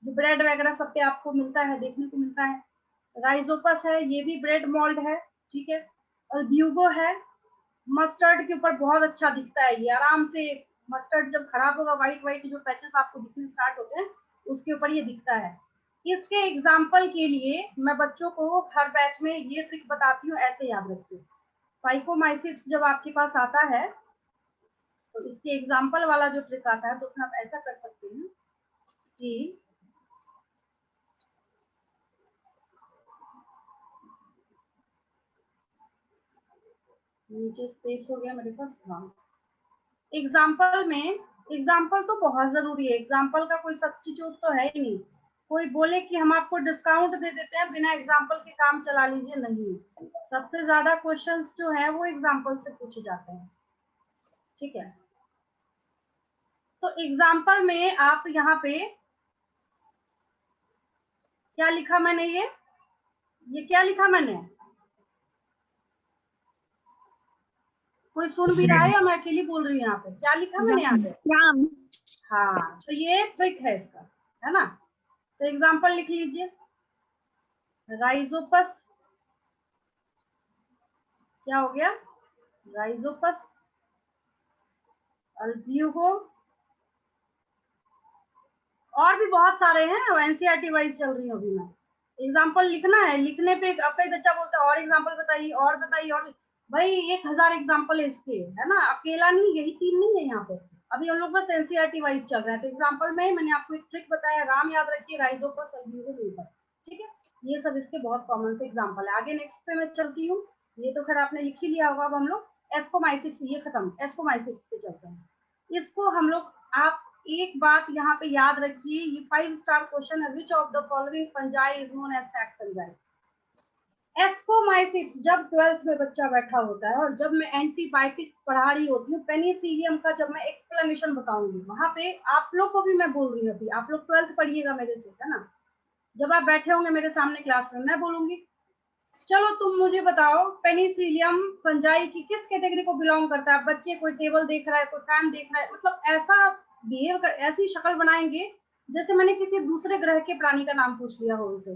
जो ब्रेड वगैरह सब पे आपको मिलता है, देखने को मिलता है। राइजोपस है, ये भी ब्रेड मोल्ड है, ठीक है। और ब्यूगो है, मस्टर्ड के ऊपर बहुत अच्छा दिखता है ये, आराम से मस्टर्ड जब खराब होगा, व्हाइट व्हाइट जो पैचेस आपको दिखने स्टार्ट होते हैं उसके ऊपर ये दिखता है। इसके एग्जाम्पल के लिए मैं बच्चों को हर बैच में ये ट्रिक बताती हूँ, ऐसे याद रखिए। फाइकोमाइसिट्स जब आपके पास आता है तो इसके एग्जाम्पल वाला जो ट्रिक आता है, तो उसमें आप ऐसा कर सकते हैं कि नीचे स्पेस हो गया मेरे पास, हाँ। एग्जाम्पल में, एग्जाम्पल तो बहुत जरूरी है, एग्जाम्पल का कोई सब्स्टिट्यूट तो है ही नहीं। कोई बोले कि हम आपको डिस्काउंट दे देते हैं, बिना एग्जाम्पल के काम चला लीजिए, नहीं। सबसे ज्यादा क्वेश्चंस जो है वो एग्जाम्पल से पूछे जाते हैं, ठीक है। तो एग्जाम्पल में आप यहाँ पे क्या लिखा मैंने, ये क्या लिखा मैंने, कोई सुन भी रहा है या मैं अकेली बोल रही हूँ, यहाँ पे क्या लिखा मैंने यहाँ पे, हाँ। तो ये ट्रिक है इसका, है ना। तो एग्जाम्पल लिख लीजिए, राइजोपस, क्या हो गया, राइजोपस, अल्ब्यूगो, और भी बहुत सारे हैं, एनसीईआरटी वाइज चल रही हूँ अभी मैं। एग्जाम्पल लिखना है, लिखने पे अब कई बच्चा बोलता है और एग्जाम्पल बताइए और बताइए, और भाई 1000 एग्जाम्पल है इसके, है ना, अकेला नहीं, यही 3 नहीं है यहाँ पे। अभी हम लोग बस एनसीईआरटी वाइज चल रहा है। तो एग्जाम्पल में मैंने आपको एक ट्रिक बताया, राम याद रखिए, राइजोपस, अल्ब्यूगो, ठीक है। ये सब इसके बहुत कॉमन से एग्जाम्पल है। आगे नेक्स्ट पे मैं चलती हूँ, ये तो खैर आपने लिख ही लिया होगा। अब हम लोग एस्कोमाइसिट्स, ये खत्म, एस्कोमाइसिट्स पे चलते हैं। इसको हम लोग, आप एक बात यहाँ पे याद रखिए, ये 5 स्टार क्वेश्चन है, which of the following fungi is known as sac fungi. Ascomycetes, जब 12th में बच्चा बैठा होता है और जब मैं एंटीबायोटिक्स पढ़ा रही होती हूँ, पेनिसिलियम का जब मैं एक्सप्लेनेशन बताऊंगी, वहां पे आप लोग को भी मैं बोल रही हूँ, अभी आप लोग 12th पढ़िएगा मेरे से, है ना। जब आप बैठे होंगे मेरे सामने क्लास में, मैं बोलूंगी चलो तुम मुझे बताओ पेनिसिलियम फंजाई की किस कैटेगरी को बिलोंग करता है। बच्चे कोई टेबल देख रहा है, कोई फैन देख रहा है, मतलब ऐसा बिहेव कर, ऐसी शक्ल बनाएंगे जैसे मैंने किसी दूसरे ग्रह के प्राणी का नाम पूछ लिया हो उनसे।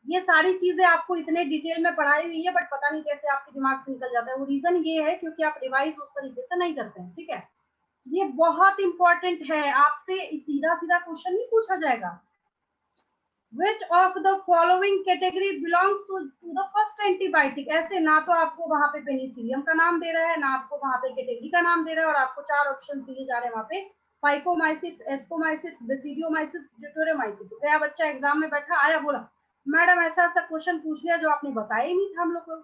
ये सारी चीजें आपको इतने डिटेल में पढ़ाई हुई है, बट पता नहीं कैसे आपके दिमाग से निकल जाता है। वो रीजन ये है क्योंकि आप रिवाइज उस तरीके से नहीं करते हैं, ठीक है। ये बहुत इंपॉर्टेंट है, आपसे सीधा सीधा क्वेश्चन नहीं पूछा जाएगा। Which of the following category belongs to the first antibiotic? ऐसे ना तो आपको वहां पे पेनिसिलियम का नाम दे रहा है, ना आपको वहां पे कैटेगरी का नाम दे रहा है, और आपको 4 ऑप्शन दिए जा रहे हैं वहां पे, फाइकोमाइसिस, एस्कोमाइसिस, बेसिडियोमाइसिस, ड्यूटेरोमाइसिस। तो क्या बच्चा एग्जाम में बैठा आया बोला मैडम ऐसा ऐसा क्वेश्चन पूछ लिया जो आपने बताया ही नहीं था हम लोग को।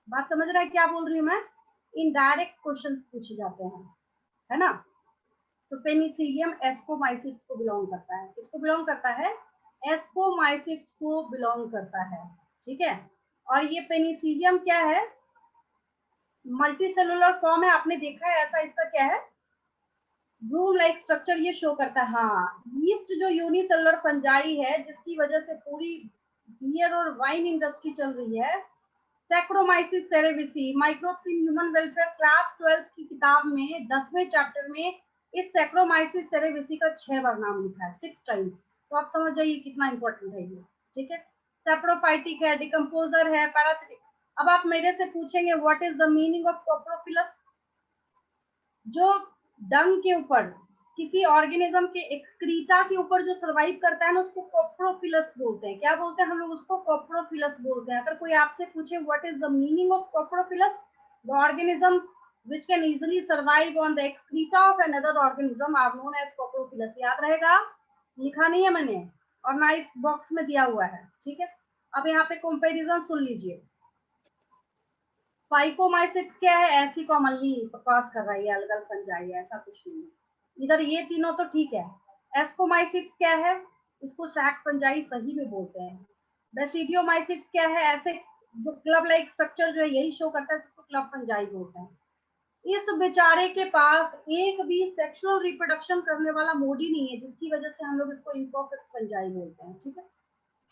बात समझ रहा है क्या बोल रही हूँ मैं? इनडायरेक्ट क्वेश्चन पूछे जाते हैं, है ना। तो पेनिसिलियम एस्कोमाइसिस को बिलोंग करता है, किसको बिलोंग करता है? एस्कोमाइसिस को बिलोंग करता है, ठीक है। और ये पेनिसिलियम क्या है? मल्टी सेलुलर फॉर्म है, आपने देखा है ऐसा। इसका क्या है? ब्लूम लाइक स्ट्रक्चर ये शो करता है। हाँ, यीस्ट जो यूनिसेलुलर फंजाई है, जिसकी वजह से पूरी बियर और वाइन इंडस्ट्री चल रही है। Saccharomyces cerevisiae, microbes in human welfare, class 12 की किताब में 10वें चैप्टर में इस सैक्रोमाइसिस सेरेविसी का 6 बार नाम लिखा है, 6 टाइम। तो आप समझ जाइए कितना इंपॉर्टेंट है ये, ठीक है। सेप्रोफाइटिक है, डिकम्पोजर है, पैरासिटिक। अब आप मेरे से पूछेंगे what is the meaning of coprophilous? जो डंग के ऊपर, किसी ऑर्गेनिज्म के एक्सक्रीटा के ऊपर जो सर्वाइव करता है ना, उसको कोप्रोफिलस बोलते हैं। क्या बोलते हैं हम लोग उसको? कोप्रोफिलस बोलते हैं। अगर कोई आपसे पूछे what is the meaning of coprophilous, the organism which can easily survive on the excreta of another organism are known as coprophilus। याद रहेगा, लिखा नहीं है मैंने और ना इस बॉक्स में दिया हुआ है, ठीक है। अब यहाँ पे कंपैरिजन सुन लीजिए। फाइकोमाइसिट्स क्या है? ऐसी कॉमनली बकवास कर रही है, अलगल फंजाई है, ऐसा कुछ नहीं है। इधर ये तीनों तो ठीक है। एस्कोमाइसिट्स क्या है? इसको सैक फंजाई सही में बोलते हैं। बेसिडियोमाइसिट्स क्या है? ऐसे जो क्लब लाइक स्ट्रक्चर जो है यही शो करता है, जिसको क्लब फंजाई बोलते हैं। इस बेचारे के पास एक भी सेक्सुअल रिप्रोडक्शन करने वाला मोड ही नहीं है, जिसकी वजह से हम लोग इसको इम्परफेक्ट फंजाई बोलते हैं, ठीक है।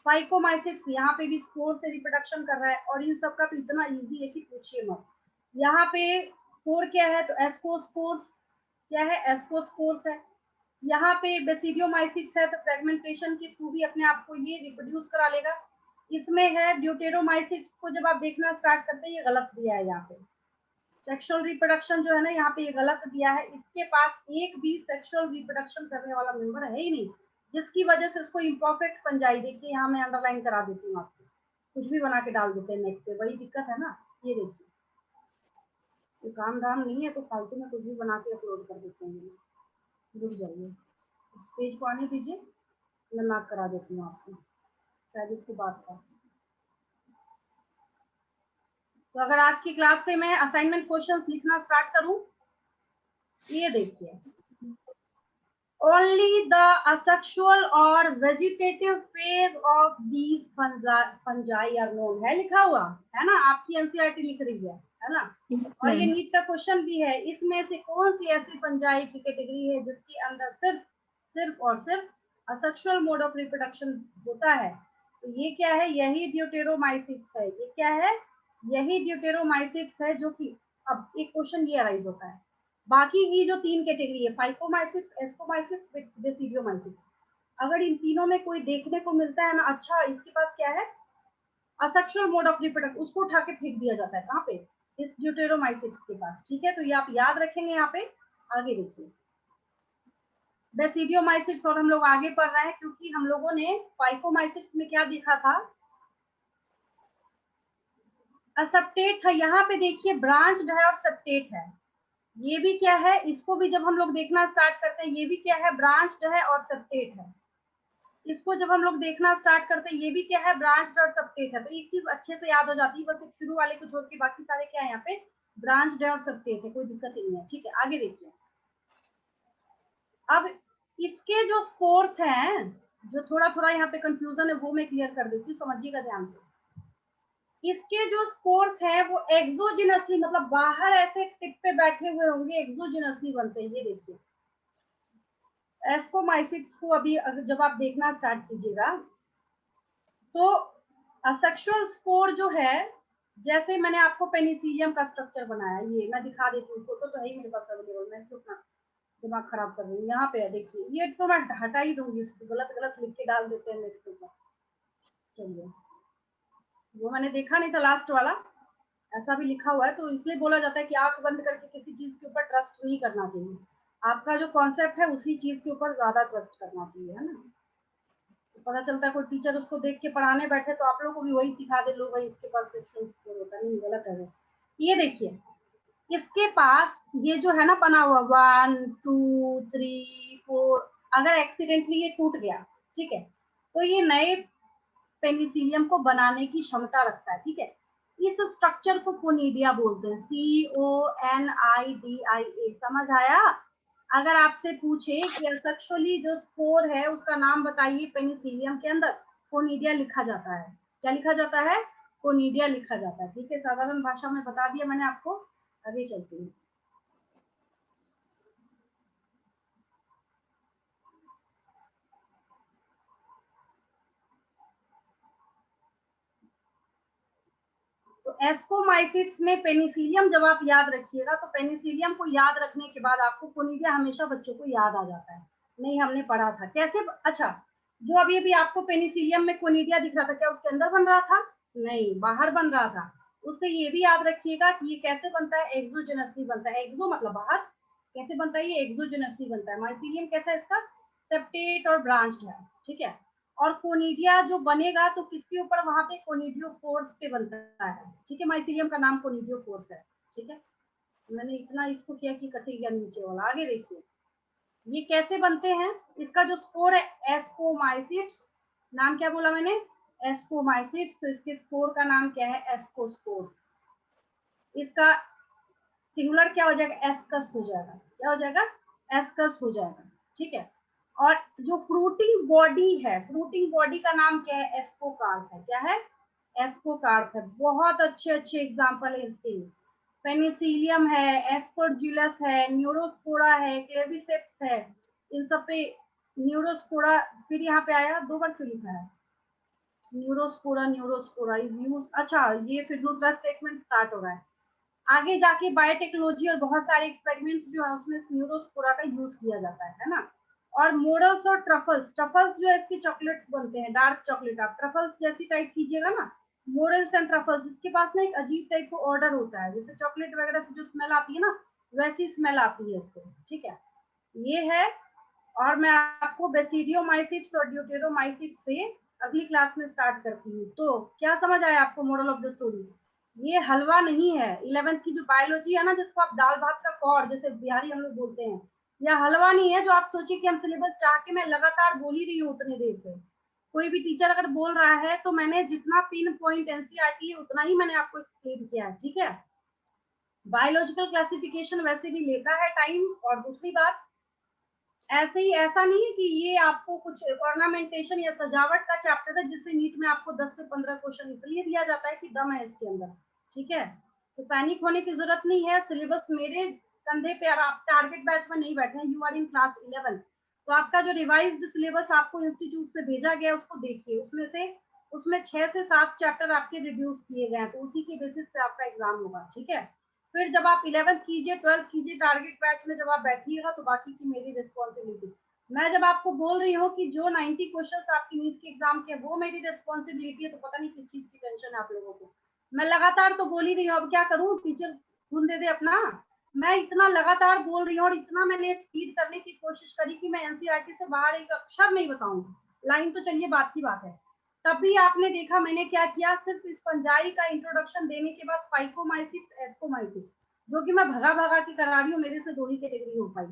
फाइकोमाइसिट्स यहाँ पे भी स्पोर से रिप्रोडक्शन कर रहा है, और इन सब का तो इतना इजी है कि पूछिए मत। यहाँ पे स्पोर क्या है? तो एस्कोस्पोर्स क्या है? एस्कोस्पोर्स है। यहाँ पे बेसिडियोमाइसिट्स है, तो फ्रेगमेंटेशन के थ्रू भी अपने आप को ये रिप्रोड्यूस करा लेगा। इसमें है ड्यूटेरोमाइसिट्स को जब आप देखना स्टार्ट करते हैं, ये गलत दिया है यहाँ पे। सेक्सुअल रिप्रोडक्शन जो है ना, यहाँ पे ये गलत दिया है। इसके पास एक भी सेक्सुअल रिप्रोडक्शन करने वाला मेंबर है ही नहीं, जिसकी वजह से इसको इम्परफेक्ट फंजाई। देखिए यहाँ मैं अंडरलाइन करा देती हूँ आपको, कुछ भी बना के डाल देते हैं नेक्स्ट पे, बड़ी दिक्कत है ना। ये देखिए, ये काम धाम नहीं है तो फालतू में कुछ भी बना के अपलोड कर देते हैं। रुक जाइए, उस पेज को आने दीजिए, मैं मार्क करा देती हूँ आपको, शायद इसकी बात का। तो अगर आज की क्लास से मैं असाइनमेंट क्वेश्चंस लिखना स्टार्ट करूं, ये देखिए, only the asexual or vegetative phase of these fungi are known है, लिखा हुआ है ना, आपकी एनसीईआरटी लिख रही है ना। और ये नीट का क्वेश्चन भी है, इसमें से कौन सी ऐसी फंजाई की कैटेगरी है जिसके अंदर सिर्फ सिर्फ और सिर्फ असेक्सुअल मोड ऑफ रिप्रोडक्शन होता है? तो ये क्या है? यही ड्यूटेरोमाइसिट्स है। ये क्या है? यही ड्यूटेरोमाइसिट्स है, जो कि अब एक क्वेश्चन ये अराइज होता है, बाकी की जो 3 कैटेगरी है, फाइकोमाइसिस, एस्कोमाइसिस, बेसिडियोमाइसिस, अगर इन तीनों में कोई देखने को मिलता है ना, अच्छा इसके पास क्या है, असेक्सुअल मोड ऑफ रिप्रोडक्शन, उसको उठा के फेंक दिया जाता है। कहाँ पे? इस ड्यूटेरोमाइसिस के पास, ठीक है। तो ये आप याद रखेंगे यहाँ पे। आगे देखिए, बेसिडियोमाइसिस और हम लोग आगे पढ़ रहे हैं, क्योंकि हम लोगों ने फाइकोमाइसिस में क्या देखा था? सेप्टेट है। यहाँ पे देखिए ब्रांच्ड है और सेप्टेट है। ये भी क्या है? इसको भी जब हम लोग देखना स्टार्ट करते हैं, ये भी क्या है? ब्रांच्ड है और सेप्टेट है। इसको जब हम लोग देखना स्टार्ट करते हैं, ये भी क्या है? ब्रांच्ड और सेप्टेट है। तो एक चीज अच्छे से याद हो जाती है, बस एक शुरू वाले को छोड़ के बाकी सारे क्या है यहाँ पे? ब्रांच्ड है और सेप्टेट है, कोई दिक्कत ही नहीं है, ठीक है। आगे देखिए, अब इसके जो स्पोर्स हैं, जो थोड़ा थोड़ा यहाँ पे कंफ्यूजन है वो मैं क्लियर कर देती हूँ, समझिएगा ध्यान से। इसके जो स्पोर्स हैं वो एक्सोजिनसली, मतलब बाहर ऐसे टिप पे बैठे हुए होंगे, एक्सोजिनसली बनते हैं। ये देखिए, एस्कोमाइसिट्स को अभी जब आप देखना स्टार्ट कीजिएगा, तो असेक्सुअल स्पोर जो है, जैसे मैंने आपको पेनिसिलियम का स्ट्रक्चर बनाया, ये मैं दिखा देती हूँ, फोटो तो है ही मेरे पास अवेलेबल, मैं क्यों अपना दिमाग खराब कर रही हूँ। यहाँ पे है, देखिए, ये तो मैं हटा ही दूंगी, इसको गलत गलत लिख के डाल देते हैं मेरे ऊपर। चलिए, वो मैंने देखा नहीं था लास्ट वाला, ऐसा भी लिखा हुआ है, तो इसलिए बोला जाता है कि आंख बंद करके किसी चीज के ऊपर ट्रस्ट नहीं करना चाहिए। आपका जो कॉन्सेप्ट है उसी चीज के ऊपर ज्यादा ट्रस्ट करना चाहिए, है ना। तो पता चलता है कोई टीचर उसको देख के पढ़ाने बैठे तो आप लोगों को भी वही सिखा दे, लो भाई इसके पास सेक्शन स्कोर होता नहीं, गलत है। ये देखिए इसके पास ये जो है ना बना हुआ 1 2 3 4, अगर एक्सीडेंटली ये टूट गया, ठीक है, तो ये नए पेनिसिलियम को बनाने की क्षमता रखता है, ठीक है। इस स्ट्रक्चर को कोनिडिया बोलते हैं, CONIDIA, समझ आया। अगर आपसे पूछे कि एसेक्सुअली जो स्पोर है उसका नाम बताइए पेनिसिलियम के अंदर, कोनिडिया लिखा जाता है। क्या लिखा जाता है? कोनिडिया लिखा जाता है, ठीक है। साधारण भाषा में बता दिया मैंने आपको, आगे चलती हूँ। तो एस्कोमाइसिट्स में पेनिसिलियम जब आप याद रखिएगा तो पेनिसिलियम को याद रखने के बाद आपको कोनिडिया हमेशा बच्चों को याद आ जाता है। नहीं, हमने पढ़ा था कैसे। अच्छा, जो अभी अभी आपको पेनिसिलियम में कोनिडिया दिख रहा था, क्या उसके अंदर बन रहा था? नहीं, बाहर बन रहा था। उससे ये भी याद रखिएगा कि ये कैसे बनता है, एक्सोजेनसली बनता है। एक्सो मतलब बाहर, कैसे बनता है? ये एक्सोजेनसली बनता है। माइसिलियम कैसा है इसका? सेप्टेट और ब्रांच्ड है, ठीक है। और कोनिडिया जो बनेगा तो किसके ऊपर? वहां पे कोनिडियोफोर्स पे बनता है, ठीक है। माइसिलियम का नाम कोनिडियोफोर्स है, ठीक है। मैंने इतना इसको किया कि कट गया नीचे वाला। आगे देखिए ये कैसे बनते हैं। इसका जो स्पोर है एस्कोमाइसिट्स, नाम क्या बोला मैंने? एस्कोमाइसिट्स। तो इसके स्पोर का नाम क्या है? एस्कोस्पोर्स। इसका सिंगुलर क्या हो जाएगा? एस्कस हो जाएगा। क्या हो जाएगा? एस्कस हो जाएगा, ठीक है। और जो फ्रूटिंग बॉडी है, फ्रूटिंग बॉडी का नाम क्या है? एस्कोकार्प है। क्या है? एस्कोकार्प है। बहुत अच्छे अच्छे एग्जाम्पल है इसके। पेनिसिलियम है, एस्परजिलस है, न्यूरोस्पोरा है, क्लेविसेप्स है, इन सब पे न्यूरोस्पोरा। फिर यहाँ पे आया, दो बार क्यों लिखा है न्यूरोस्पोरा? Neurospora is use. अच्छा, ये फिर दूसरा स्टेटमेंट स्टार्ट हो रहा है। आगे जाके बायोटेक्नोलॉजी और बहुत सारे एक्सपेरिमेंट्स जो है उसमें न्यूरोस्पोरा का यूज किया जाता है ना। और मोरल्स और ट्रफल्स, ट्रफल्स जो है इसके चॉकलेट्स बनते हैं, डार्क चॉकलेट। आप ट्रफल्स जैसी टाइप कीजिएगा ना, मोरल्स एंड ट्रफल्स, इसके पास ना एक अजीब टाइप को ऑर्डर होता है, जैसे चॉकलेट वगैरह से जो स्मेल आती है ना, वैसी स्मेल आती है इसको, ठीक है। ये है। और मैं आपको बेसिडियोमाइसिट्स और ड्यूटेरोमाइसिट्स से अगली क्लास में स्टार्ट करती हूँ। तो क्या समझ आया आपको मोरल ऑफ द स्टोरी? ये हलवा नहीं है। 11th की जो बायोलॉजी है ना, जिसको आप दाल भात का कौर जैसे बिहारी हम लोग बोलते हैं, यह हलवा नहीं है जो आप सोचिए कि हम सिलेबस चाह के मैं लगातार बोल ही रही हूँ उतनी देर से। कोई भी टीचर अगर बोल रहा है तो मैंने जितना पिन पॉइंट एनसीईआरटी है उतना ही मैंने आपको एक्सप्लेन किया है, ठीक है। बायोलॉजिकल क्लासिफिकेशन वैसे भी लेता है टाइम। और दूसरी बात, ऐसे ही ऐसा नहीं है कि ये आपको कुछ ऑर्नामेंटेशन या सजावट का चैप्टर है जिससे नीट में आपको 10 से 15 क्वेश्चन इसलिए दिया जाता है कि दम है इसके अंदर, ठीक है। तो पैनिक होने की जरूरत नहीं है। सिलेबस मेरे कंधे पे, और आप टारगेट बैच में नहीं बैठे हैं, यू आर इन क्लास 11, तो आपका जो रिवाइज्ड सिलेबस आपको इंस्टीट्यूट से भेजा गया उसको देखिए। उसमें 6 से 7 चैप्टर आपके रिड्यूस किए गए हैं, तो उसी के बेसिस पे आपका एग्जाम होगा, ठीक है। फिर जब आप 11th कीजिए, 12th कीजिए, टारगेट बैच में जब आप बैठिएगा तो बाकी की मेरी रिस्पॉन्सिबिलिटी। मैं जब आपको बोल रही हूँ कि जो 90 क्वेश्चंस आपकी नीट के एग्जाम के वो मेरी रिस्पॉन्सिबिलिटी है, तो पता नहीं किस चीज की टेंशन है आप लोगों को। मैं लगातार तो बोल ही रही हूँ, अब क्या करूँ, टीचर खून दे दे अपना। मैं इतना लगातार बोल रही हूँ और इतना मैंने स्पीड करने की कोशिश करी कि मैं एनसीईआरटी से बाहर एक अक्षर नहीं बताऊंगी। लाइन तो चलिए बात की बात है। तब भी आपने देखा मैंने क्या किया, सिर्फ इस फंजाई का इंट्रोडक्शन देने के बाद फाइकोमाइसिट्स, एस्कोमाइसिट्स, जो कि मैं भगा भगा के करा रही हूँ, मेरे से 2 ही कैटेगरी हो पाई।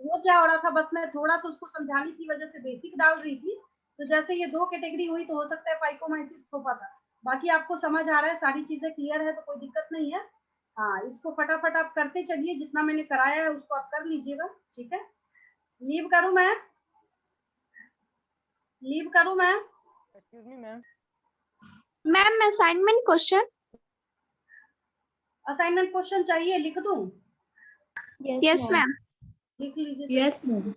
वो क्या हो रहा था, बस मैं थोड़ा सा उसको समझाने की वजह से बेसिक डाल रही थी, तो जैसे ये 2 कैटेगरी हुई तो हो सकता है फाइकोमाइसिट्स हो पाता। बाकी आपको समझ आ रहा है, सारी चीजें क्लियर है, तो कोई दिक्कत नहीं है। हाँ, इसको फटाफट आप करते चलिए, जितना मैंने कराया है उसको आप कर लीजिएगा, ठीक है। लीव करूं मैं? लीव करूं मैं? Excuse me ma'am. Ma'am assignment question. Assignment question चाहिए, लिख दूं? Yes ma'am. लिख लीजिए। Yes ma'am.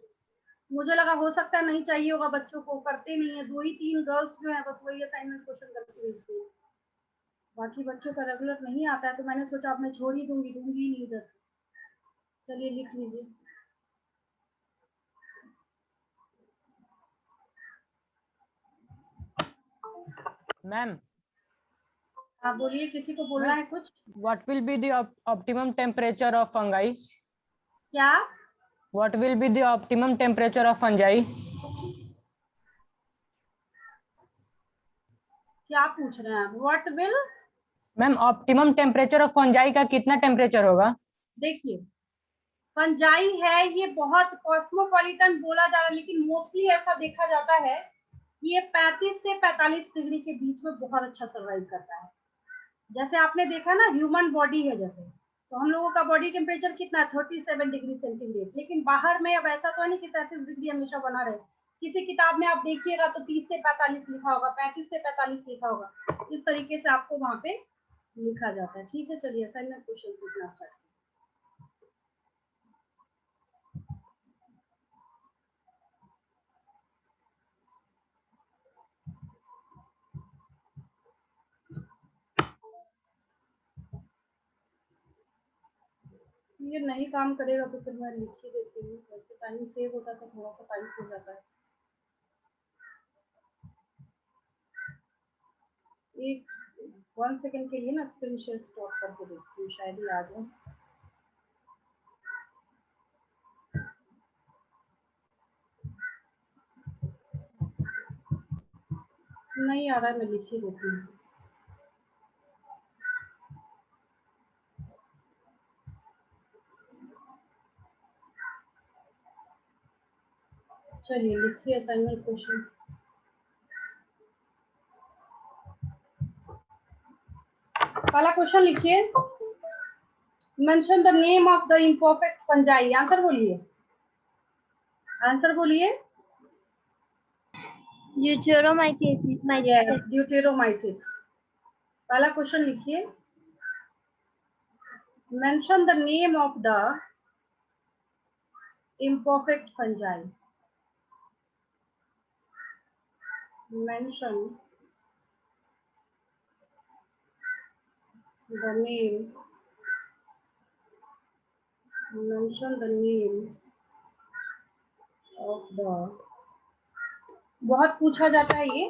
मुझे लगा हो सकता है नहीं चाहिए होगा, बच्चों को करते नहीं है, 2 ही 3 गर्ल्स जो है बस वही असाइनमेंट क्वेश्चन करके भेजती है। बाकी बच्चों का रेगुलर नहीं आता है, तो मैंने सोचा अब मैं छोड़ ही दूंगी ही नहीं इधर। चलिए लिख लीजिए। मैम आप बोलिए, किसी को बोलना है कुछ? What will be the optimum temperature of fungi? क्या? What will be the optimum temperature of fungi? क्या पूछ रहे हैं आप? What will? Ma'am optimum temperature of fungi का कितना टेम्परेचर होगा? देखिए, फंजाई है ये बहुत कॉस्मोपॉलिटन बोला जा रहा है, लेकिन मोस्टली ऐसा देखा जाता है कि ये 35 से 45 डिग्री के बीच में बहुत अच्छा सर्वाइव करता है। जैसे आपने देखा ना, ह्यूमन बॉडी है जैसे, तो हम लोगों का बॉडी टेम्परेचर कितना है? 37 डिग्री सेंटीग्रेड। लेकिन बाहर में अब ऐसा तो है नहीं कि 37 डिग्री हमेशा बना रहे। किसी किताब में आप देखिएगा तो 30 से 45 लिखा होगा, 35 से 45 लिखा होगा। इस तरीके से आपको वहां पे लिखा जाता है। ठीक है, चलिए असाइनमेंट क्वेश्चन पूछना स्टार्ट। ये नहीं काम करेगा तो फिर मैं लिख ही देती हूँ, वैसे टाइम सेव होता तो थोड़ा सा टाइम हो जाता है। एक 1 सेकंड के लिए ना स्क्रीन शेयर स्टॉप करके देखती हूँ, शायद ही आ जाए। नहीं आ रहा है, मैं लिख ही देती हूँ। चलिए लिखिए असाइनमेंट क्वेश्चन। पहला क्वेश्चन लिखिए, mention the name of the imperfect fungi. Answer बोलिए, आंसर बोलिए। Deuteromycetes. यस, ड्यूटेरोमाइसिस। पहला क्वेश्चन लिखिए, mention the name of the imperfect fungi. Mention the name. Mention the name of the. बहुत पूछा जाता है ये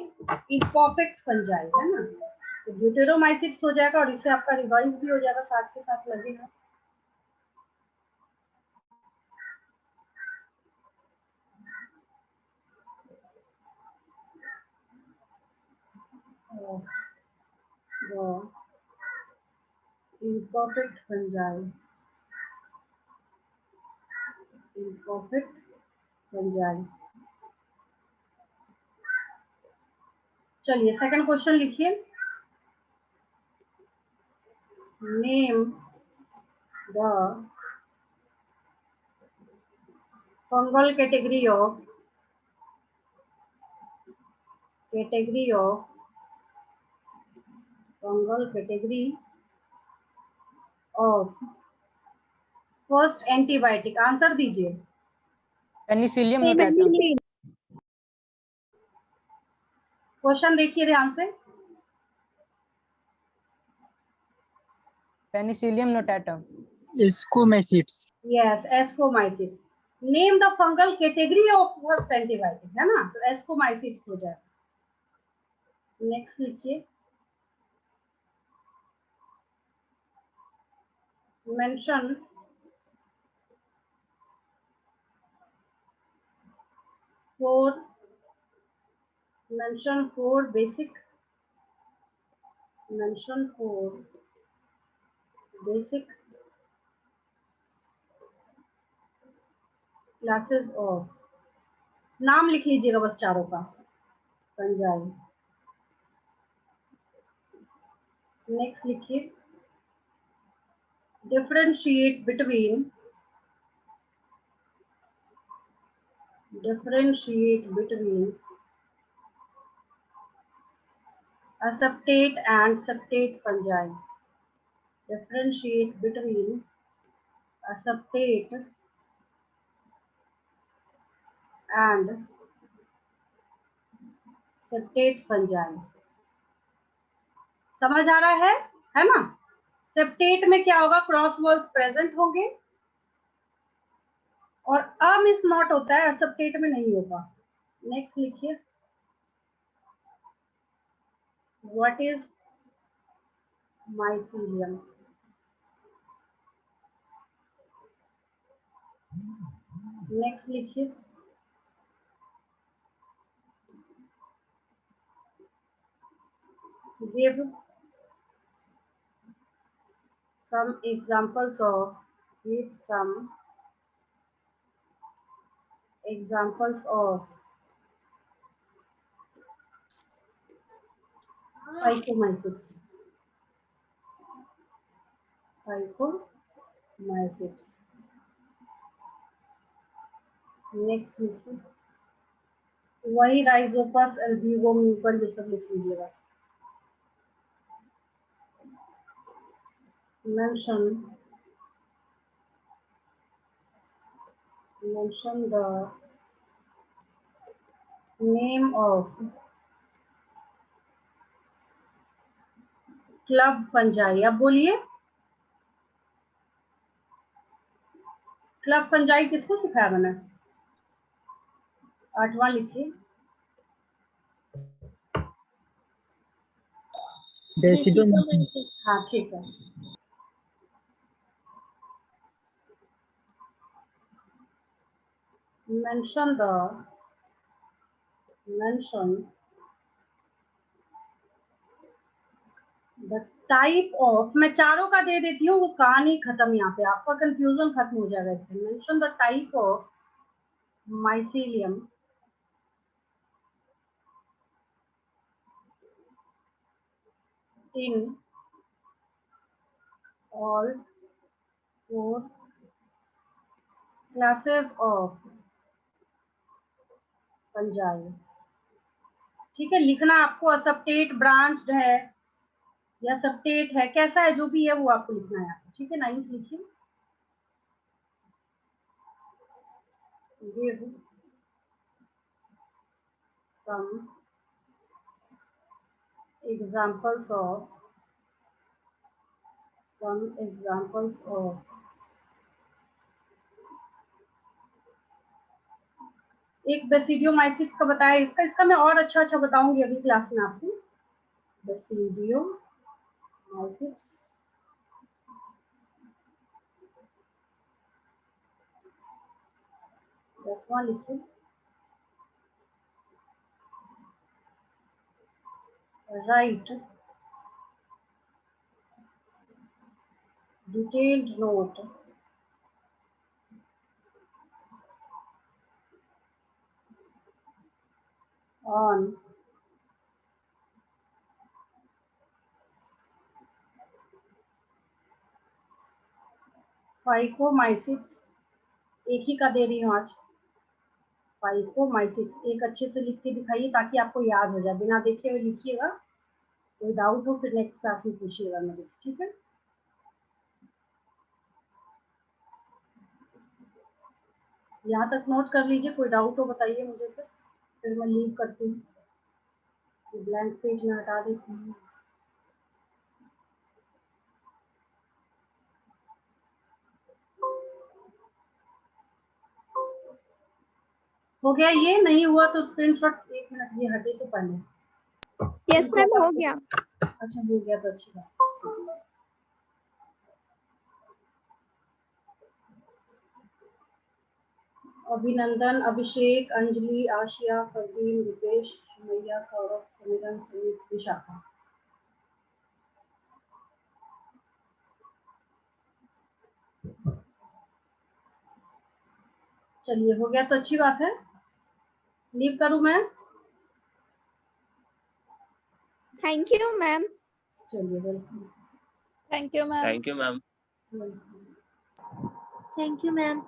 imperfect fungi, है ना? तो ड्यूटेरोमाइसिट्स हो जाएगा और इससे आपका रिवाइज भी हो जाएगा, साथ के साथ लगेगा। The imperfect fungi. Imperfect fungi. चलिए सेकंड क्वेश्चन लिखिए, name the fungal category of fungal category of first antibiotic. Answer दीजिए। Penicillium notatum. क्वेश्चन देखिए ध्यान से, Penicillium notatum. Ascomycetes. Yes, ascomycetes. Name the fungal category of first antibiotic, है ना? तो ascomycetes हो जाएगा। नेक्स्ट लिखिए, mention four basic classes of, नाम लिख लीजिएगा बस चारों का, फंजाई। नेक्स्ट लिखिए, differentiate between aseptate and septate fungi. Differentiate between aseptate and septate fungi. समझ आ रहा है ना? सेप्टेट में क्या होगा? क्रॉस वॉल्स प्रेजेंट होंगे और मिस नॉट होता है, एसेप्टेट में नहीं होगा। नेक्स्ट लिखिए, व्हाट इज mycelium. नेक्स्ट लिखिए, give some examples of, give some examples of phycomycetes. Phycomycetes. Next लिखिए, वही राइजोपस, एल्ब्यूगो, म्यूकर, ये सब लिख लीजिएगा. mention the name of club fungi. अब बोलिए, क्लब फंजाई किसको सिखाया मैंने? 8वां लिखिए. हाँ ठीक है. mention the type of, मैं चारों का दे देती हूँ, वो कहानी खत्म. यहाँ पे आपका कंफ्यूजन खत्म हो जाएगा इससे. mention the type of mycelium in all 4 classes of fungi. ठीक है, लिखना आपको असप्टेट, ब्रांच्ड है या सप्टेट है, कैसा है जो भी है वो आपको लिखना है. ठीक है, 9th लिखिए. give some examples of एक बेसिडियोमाइसिट्स का बताया. इसका मैं और अच्छा बताऊंगी अगली क्लास में आपको. बेसिडियोमाइसिट्स. दसवां लिखिए, right detailed note on Phycomycetes. एक ही का दे रही हूँ आज. फाइकोमाइसिट्स एक अच्छे से लिख के दिखाइए ताकि आपको याद हो जाए. बिना देखे हुए लिखिएगा, कोई डाउट हो फिर नेक्स्ट क्लास में पूछिएगा मेरे से. ठीक है, यहाँ तक नोट कर लीजिए. कोई डाउट हो बताइए मुझे, फिर मैं लीव करती हूँ. ब्लैंक पेज में हटा देती हूँ. हो गया? ये नहीं हुआ तो स्क्रीनशॉट. 1 मिनट, ये हटे तो पहले. यस मैम, हो गया. अच्छा, हो गया तो अच्छी बात. अभिनंदन, अभिषेक, अंजलि, आशिया, फरदीन, रुपेश, सुमैया, सौरभ, समीरन, सुमित, विशाखा. चलिए, हो गया तो अच्छी बात है. लीव करूं मैं? Thank you ma'am. चलिए, welcome. Thank you ma'am. Thank you ma'am. Welcome. Thank you ma'am.